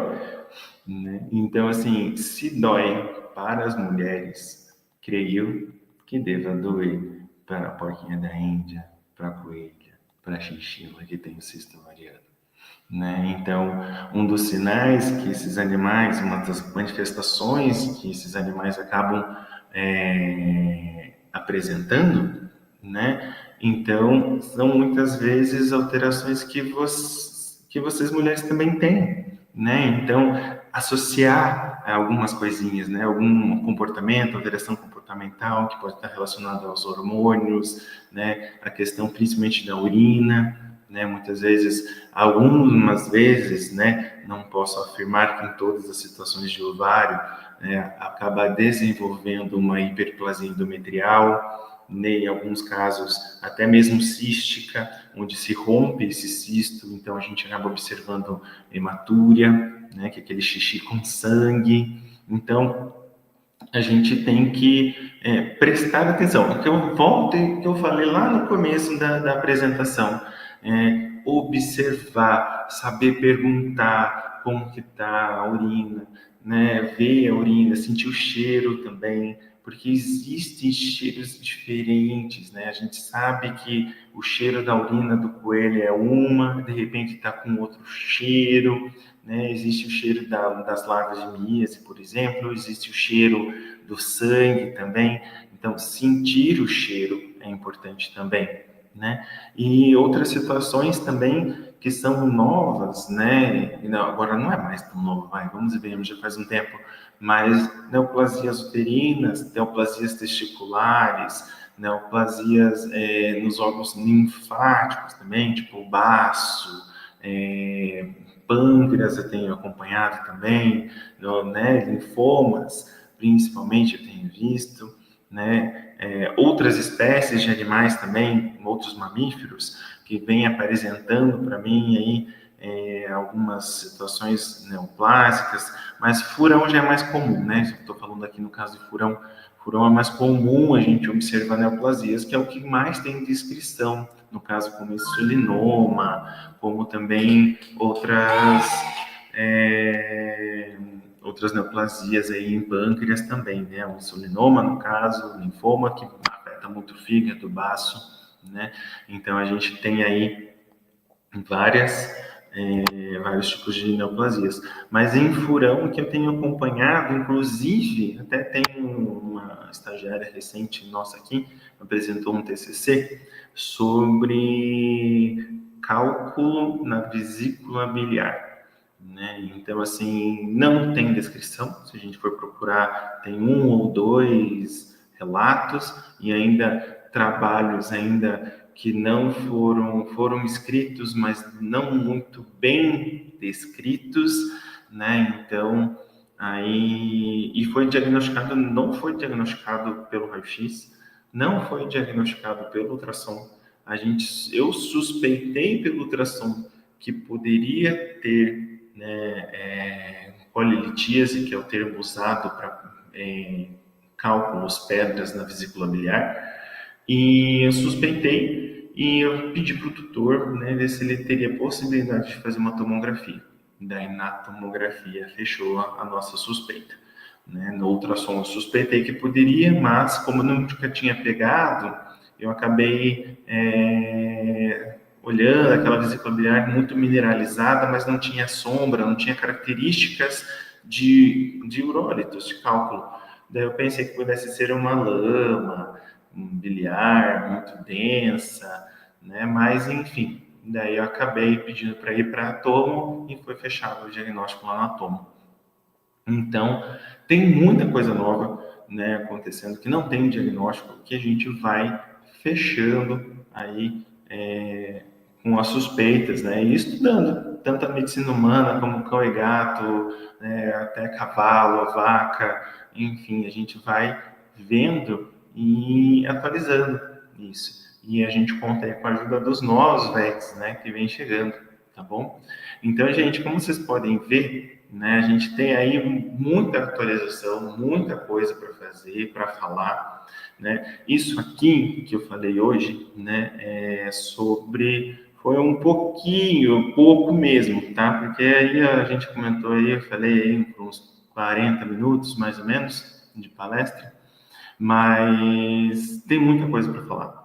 Né? Então, assim, se dói para as mulheres, creio que deva doer para a porquinha da Índia, para a coelha, para a chinchila que tem o cisto ovariano. Né? Então, um dos sinais que esses animais, uma das manifestações que esses animais acabam apresentando, né? Então, são muitas vezes alterações que vocês mulheres também têm, né? Então, associar algumas coisinhas, né? Algum comportamento, alteração comportamental que pode estar relacionada aos hormônios, né? A questão principalmente da urina, né? Muitas vezes, algumas vezes, né? Não posso afirmar que em todas as situações de ovário, né? Acaba desenvolvendo uma hiperplasia endometrial, né? Em alguns casos até mesmo cística, onde se rompe esse cisto, então a gente acaba observando hematúria, né? Que é aquele xixi com sangue. Então, a gente tem que prestar atenção. O que eu volto e que eu falei lá no começo da apresentação, observar, saber perguntar como que está a urina, né? Ver a urina, sentir o cheiro também, porque existem cheiros diferentes, né? A gente sabe que o cheiro da urina do coelho é uma, de repente está com outro cheiro, né? Existe o cheiro das larvas de miase, por exemplo, existe o cheiro do sangue também. Então, sentir o cheiro é importante também, né? E outras situações também que são novas, né? Não, agora não é mais tão novo, vamos ver, já faz um tempo, mas neoplasias uterinas, neoplasias testiculares, neoplasias nos órgãos linfáticos também, tipo o baço, pâncreas eu tenho acompanhado também, né, linfomas, principalmente eu tenho visto, né, outras espécies de animais também, outros mamíferos, que vêm apresentando para mim aí algumas situações neoplásicas, mas furão já é mais comum, né? Estou falando aqui no caso de furão, furão é mais comum a gente observar neoplasias, que é o que mais tem descrição, no caso como insulinoma, como também outras neoplasias aí em pâncreas também, né? O insulinoma, no caso, o linfoma, que afeta muito o fígado, o baço, né? Então, a gente tem aí vários tipos de neoplasias. Mas em furão, que eu tenho acompanhado, inclusive, até tem uma estagiária recente nossa aqui, apresentou um TCC sobre cálculo na vesícula biliar. Né? Então, assim, não tem descrição. Se a gente for procurar, tem um ou dois relatos e ainda trabalhos ainda que não foram escritos, mas não muito bem descritos, né? Então, aí e foi diagnosticado, não foi diagnosticado pelo raio-x, não foi diagnosticado pelo ultrassom. Eu suspeitei pelo ultrassom que poderia ter, né, polilitíase, que é o termo usado para cálculos pedras na vesícula biliar, e eu suspeitei e eu pedi para o tutor, né, ver se ele teria possibilidade de fazer uma tomografia. Daí, na tomografia, fechou a nossa suspeita. Né? No ultrassom, eu suspeitei que poderia, mas como eu nunca tinha pegado, eu acabei olhando aquela vesícula biliar muito mineralizada, mas não tinha sombra, não tinha características de urólitos, de cálculo. Daí eu pensei que pudesse ser uma lama, biliar muito densa, né? Mas enfim, daí eu acabei pedindo para ir para a tomo e foi fechado o diagnóstico lá na tomo. Então, tem muita coisa nova, né, acontecendo que não tem diagnóstico, que a gente vai fechando aí com as suspeitas, né, e estudando tanto a medicina humana como cão e gato, né, até cavalo, vaca, enfim, a gente vai vendo e atualizando isso. E a gente conta aí com a ajuda dos novos vets, né, que vem chegando, tá bom? Então, gente, como vocês podem ver, né, a gente tem aí muita atualização, muita coisa para fazer, para falar, né? Isso aqui que eu falei hoje, né, foi um pouco mesmo, tá? Porque aí a gente comentou aí, eu falei aí por uns 40 minutos, mais ou menos, de palestra, mas tem muita coisa para falar.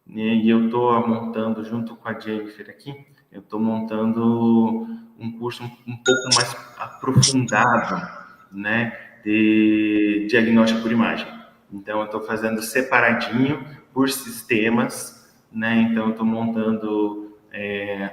E eu estou montando, junto com a Jennifer aqui, eu estou montando um curso um pouco mais aprofundado, né, de diagnóstico por imagem. Então, eu estou fazendo separadinho por sistemas, né? Então, eu estou montando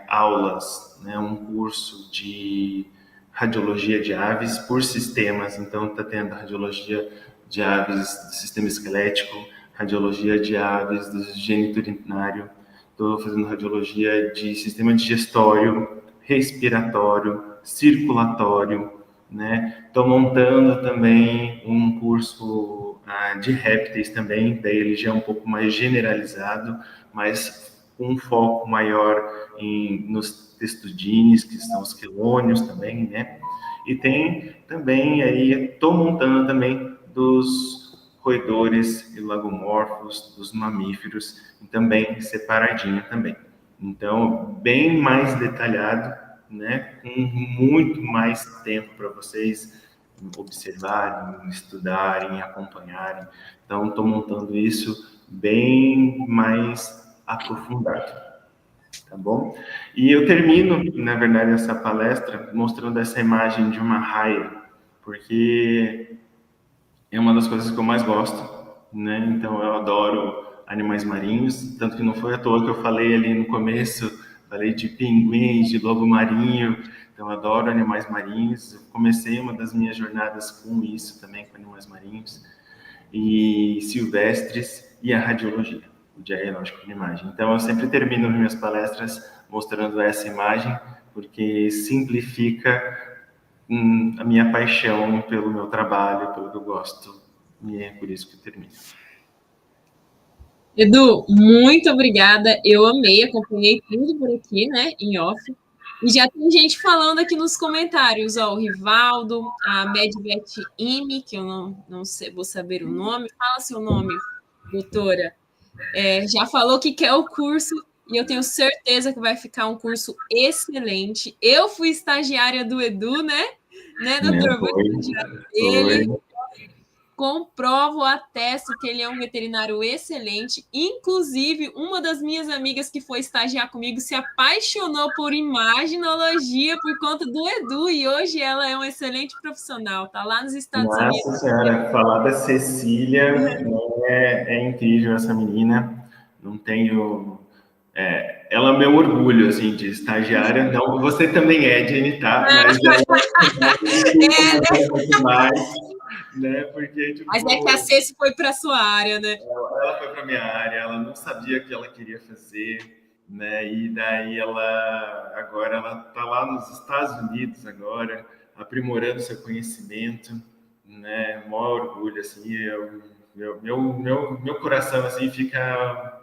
aulas, né, um curso de radiologia de aves por sistemas. Então, está tendo radiologia de aves do sistema esquelético, radiologia de aves do gênito urinário, estou fazendo radiologia de sistema digestório, respiratório, circulatório, né? Estou montando também um curso de répteis também, daí ele já é um pouco mais generalizado, mas com um foco maior nos testudines, que são os quelônios também, né? E tem também aí, estou montando também dos roedores e lagomorfos, dos mamíferos, e também separadinho também. Então, bem mais detalhado, né? Com muito mais tempo para vocês observarem, estudarem, acompanharem. Então, estou montando isso bem mais aprofundado, tá bom? E eu termino, na verdade, essa palestra mostrando essa imagem de uma raia, porque é uma das coisas que eu mais gosto, né? Então eu adoro animais marinhos, tanto que não foi à toa que eu falei ali no começo, falei de pinguins, de lobo marinho, então eu adoro animais marinhos. Eu comecei uma das minhas jornadas com isso também, com animais marinhos e silvestres e a radiologia, o diagnóstico de imagem. Então eu sempre termino minhas palestras mostrando essa imagem, porque simplifica a minha paixão pelo meu trabalho, pelo que eu gosto, e é por isso que eu termino. Edu, muito obrigada. Eu amei, acompanhei tudo por aqui, né, em off. E já tem gente falando aqui nos comentários, ó, o Rivaldo, a Medvet Ime, que eu não sei, vou saber o nome. Fala seu nome, doutora. Já falou que quer o curso e eu tenho certeza que vai ficar um curso excelente. Eu fui estagiária do Edu, né, doutor? Vou estagiar dele. Comprovo, atesto que ele é um veterinário excelente. Inclusive, uma das minhas amigas que foi estagiar comigo se apaixonou por imaginologia por conta do Edu e hoje ela é um excelente profissional. Tá lá nos Estados Unidos. Nossa Senhora, falar da Cecília é incrível essa menina. Não tenho. Ela é o meu orgulho, assim, de estagiária. Não, você também é, Jenny, tá? Mas ela muito mais, né? Porque, tipo, mas é que a Ceci foi para sua área, né? Ela foi para minha área, ela não sabia o que ela queria fazer, né? E daí ela tá lá nos Estados Unidos agora, aprimorando seu conhecimento, né? Maior orgulho, assim, meu coração assim fica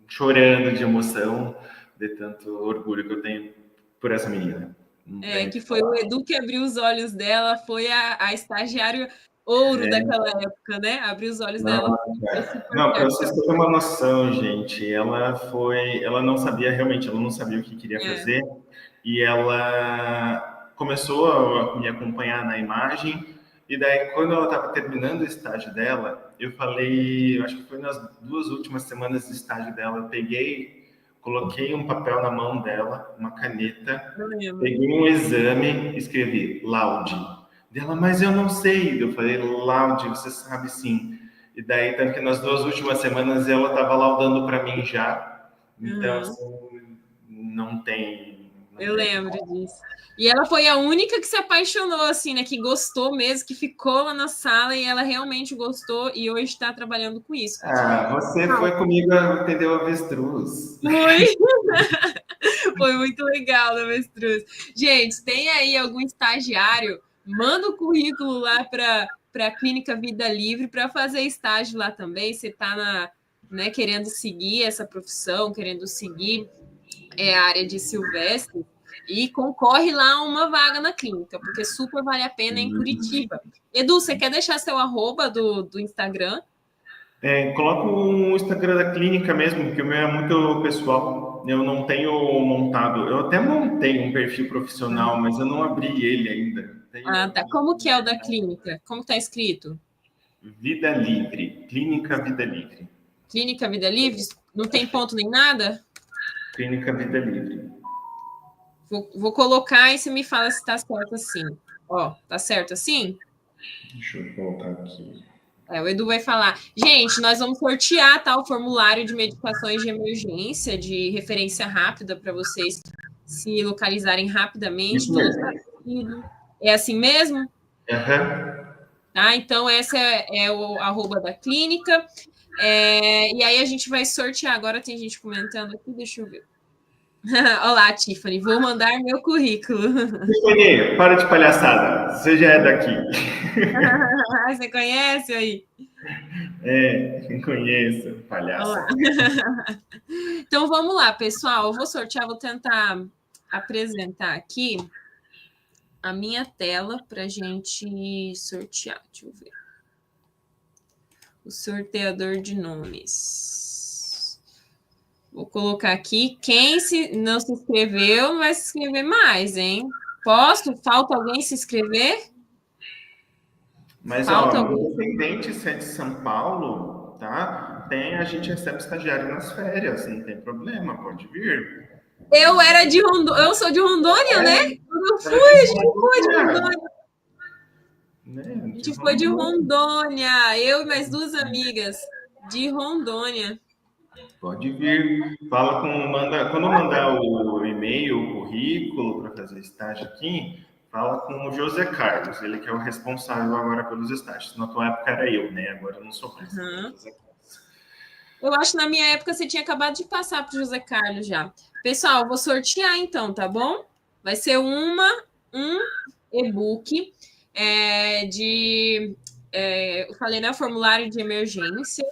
chorando de emoção de tanto orgulho que eu tenho por essa menina. Que foi o Edu que abriu os olhos dela, foi a estagiária ouro daquela época, né? Abriu os olhos dela. Não, para vocês terem uma noção, gente, ela não sabia realmente, ela não sabia o que queria fazer e ela começou a me acompanhar na imagem e daí quando ela estava terminando o estágio dela, eu falei, eu acho que foi nas 2 últimas semanas de estágio dela, eu peguei, coloquei um papel na mão dela, uma caneta, peguei um exame, escrevi Laude. Dela, mas eu não sei. Eu falei, Laude, você sabe sim. E daí, tanto que nas 2 últimas semanas ela estava laudando para mim já. Então, assim, não tem. Eu lembro disso. E ela foi a única que se apaixonou, assim, né? Que gostou mesmo, que ficou lá na sala e ela realmente gostou e hoje está trabalhando com isso. Você foi comigo atender o avestruz. Foi! Foi muito legal o avestruz. Gente, tem aí algum estagiário? Manda o currículo lá para a Clínica Vida Livre para fazer estágio lá também. Você está querendo seguir essa profissão, querendo seguir a área de silvestre e concorre lá a uma vaga na clínica, porque super vale a pena em Curitiba. Edu, você quer deixar seu arroba do Instagram? Coloca o Instagram da clínica mesmo, porque o meu é muito pessoal. Eu não tenho montado. Eu até montei um perfil profissional, mas eu não abri ele ainda. Ah, Tenho tá. Como que é o da clínica? Como tá escrito? Vida Livre, Clínica Vida Livre. Clínica Vida Livre? Não tem ponto nem nada? Clínica Vida Livre. Vou colocar e você me fala se tá certo assim. Ó, tá certo assim? Deixa eu voltar aqui. O Edu vai falar. Gente, nós vamos sortear tá, o formulário de medicações de emergência, de referência rápida, para vocês se localizarem rapidamente. Isso Tudo está mesmo. escrito. É assim mesmo? Uhum. Tá? Então, essa é o arroba da clínica. E aí a gente vai sortear. Agora tem gente comentando aqui, deixa eu ver. Olá, Tiffany, vou mandar meu currículo. Tiffany, para de palhaçada. Você já é daqui. Você conhece aí? Conheço, Olá. palhaça. Então vamos lá, pessoal. Eu vou sortear, vou tentar apresentar aqui a minha tela para a gente sortear. Deixa eu ver. O sorteador de nomes. Vou colocar aqui. Quem não se inscreveu, não vai se inscrever mais, hein? Posso? Falta alguém se inscrever? Mas, Falta ó, alguém? independente se é de São Paulo, tá? A gente recebe estagiário nas férias, não tem problema, pode vir. Eu era de Rondônia, eu sou de Rondônia, né? Quando eu fui, Ela é de a gente foi de Rondônia, Rondônia. né? A De gente foi de Rondônia. Rondônia, eu e mais duas amigas de Rondônia. Pode vir. Fala com, manda, quando mandar o e-mail, o currículo para fazer estágio aqui, fala com o José Carlos, ele que é o responsável agora pelos estágios. Na tua época era eu, né? Agora eu não sou mais. Agora é Uhum. José Carlos. Eu acho que na minha época você tinha acabado de passar para o José Carlos já. Pessoal, eu vou sortear então, tá bom? Vai ser um e-book eu falei, né? Formulário de emergência.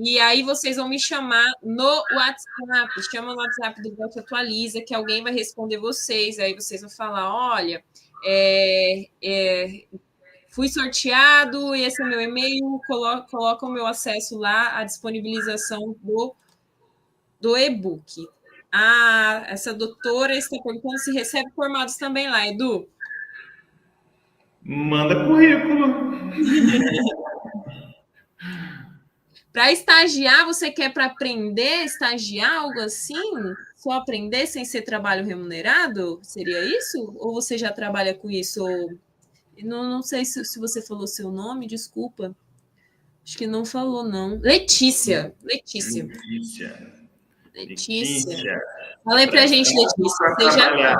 E aí vocês vão me chamar no WhatsApp. Chama no WhatsApp do Bot Atualiza, que alguém vai responder vocês. Aí vocês vão falar: olha, fui sorteado, esse é meu e-mail, coloca o meu acesso lá, a disponibilização do e-book. Ah, essa doutora está perguntando se recebe formados também lá, Edu. Manda currículo. Para estagiar, você quer para aprender, estagiar, algo assim? Só aprender sem ser trabalho remunerado? Seria isso? Ou você já trabalha com isso? Não sei se você falou seu nome, desculpa. Acho que não falou, não. Letícia. Letícia. Letícia. Letícia. Letícia. Fala aí pra gente, Prepara Letícia. para trabalhar.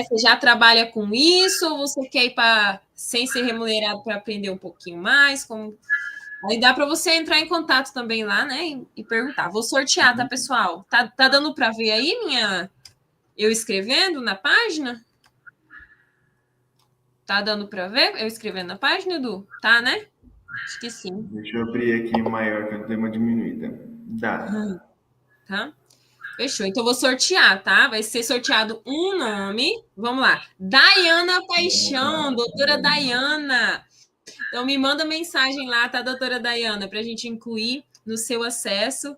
Você já trabalha com isso ou você quer ir para sem ser remunerado para aprender um pouquinho mais? Aí dá para você entrar em contato também lá, né? E perguntar. Vou sortear, tá, pessoal? Tá dando para ver aí eu escrevendo na página? Tá dando para ver eu escrevendo na página, Edu? Tá, né? Acho que sim. Deixa eu abrir aqui maior, que eu dei uma diminuída. Dá. Tá? Fechou. Então, vou sortear, tá? Vai ser sorteado um nome. Vamos lá. Daiana Paixão, doutora Daiana. Então, me manda mensagem lá, tá, doutora Daiana, para a gente incluir no seu acesso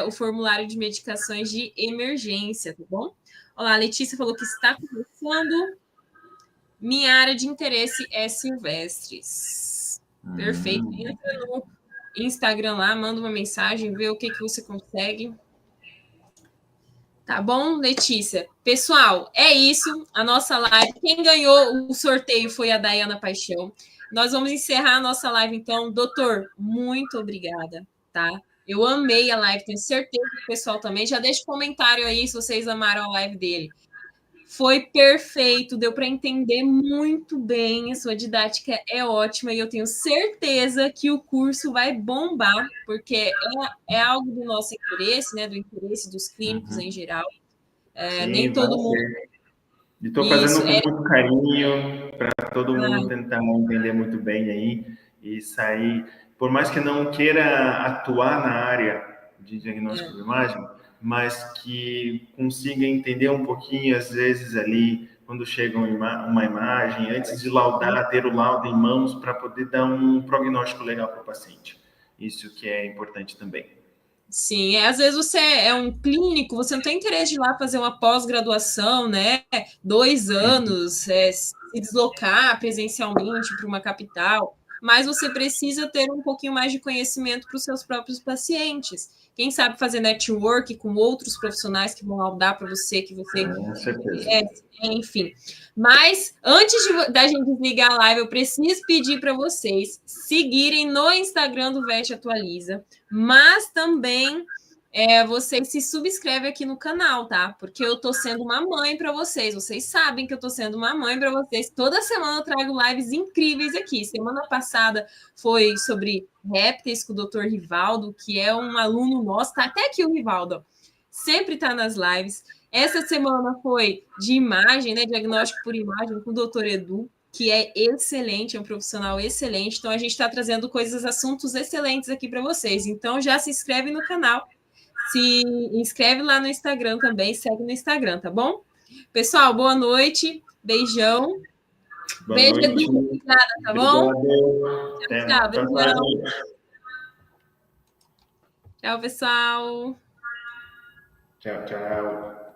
o formulário de medicações de emergência, tá bom? Olá, a Letícia falou que está começando. Minha área de interesse é silvestres. Perfeito. Entra no Instagram lá, manda uma mensagem, vê o que você consegue. Tá bom, Letícia? Pessoal, é isso. A nossa live. Quem ganhou o sorteio foi a Daiana Paixão. Nós vamos encerrar a nossa live, então. Doutor, muito obrigada, tá? Eu amei a live, tenho certeza que o pessoal também. Já deixa um comentário aí se vocês amaram a live dele. Foi perfeito, deu para entender muito bem, a sua didática é ótima e eu tenho certeza que o curso vai bombar, porque é algo do nosso interesse, né, do interesse dos clínicos em geral. Nem Sim, vai todo mundo. ser. E estou fazendo Isso, com muito carinho para todo mundo Ai, tentar entender muito bem aí e sair. Por mais que não queira atuar na área de diagnóstico de imagem, mas que consiga entender um pouquinho, às vezes, ali, quando chega uma imagem, antes de laudar, ter o laudo em mãos para poder dar um prognóstico legal para o paciente. Isso que é importante também. Sim, às vezes você é um clínico, você não tem interesse de ir lá fazer uma pós-graduação, né? 2 anos, se deslocar presencialmente para uma capital, mas você precisa ter um pouquinho mais de conhecimento para os seus próprios pacientes. Quem sabe fazer network com outros profissionais que vão dar para você, que você Com certeza. enfim. Mas antes da gente desligar a live, eu preciso pedir para vocês seguirem no Instagram do Veste Atualiza, mas também vocês se subscrevem aqui no canal, tá? Porque eu tô sendo uma mãe para vocês. Vocês sabem que eu tô sendo uma mãe para vocês. Toda semana eu trago lives incríveis aqui. Semana passada foi sobre répteis com o Dr. Rivaldo, que é um aluno nosso, tá até aqui o Rivaldo, sempre está nas lives. Essa semana foi de imagem, né? Diagnóstico por imagem com o Dr. Edu, que é excelente, é um profissional excelente. Então, a gente está trazendo assuntos excelentes aqui para vocês. Então, já se inscreve no canal, se inscreve lá no Instagram também, segue no Instagram, tá bom? Pessoal, boa noite, beijão. Boa Beijo, noite. Edu, obrigada, tá bom? Obrigado. Tchau, beijão. Tchau, pessoal. Tchau, tchau.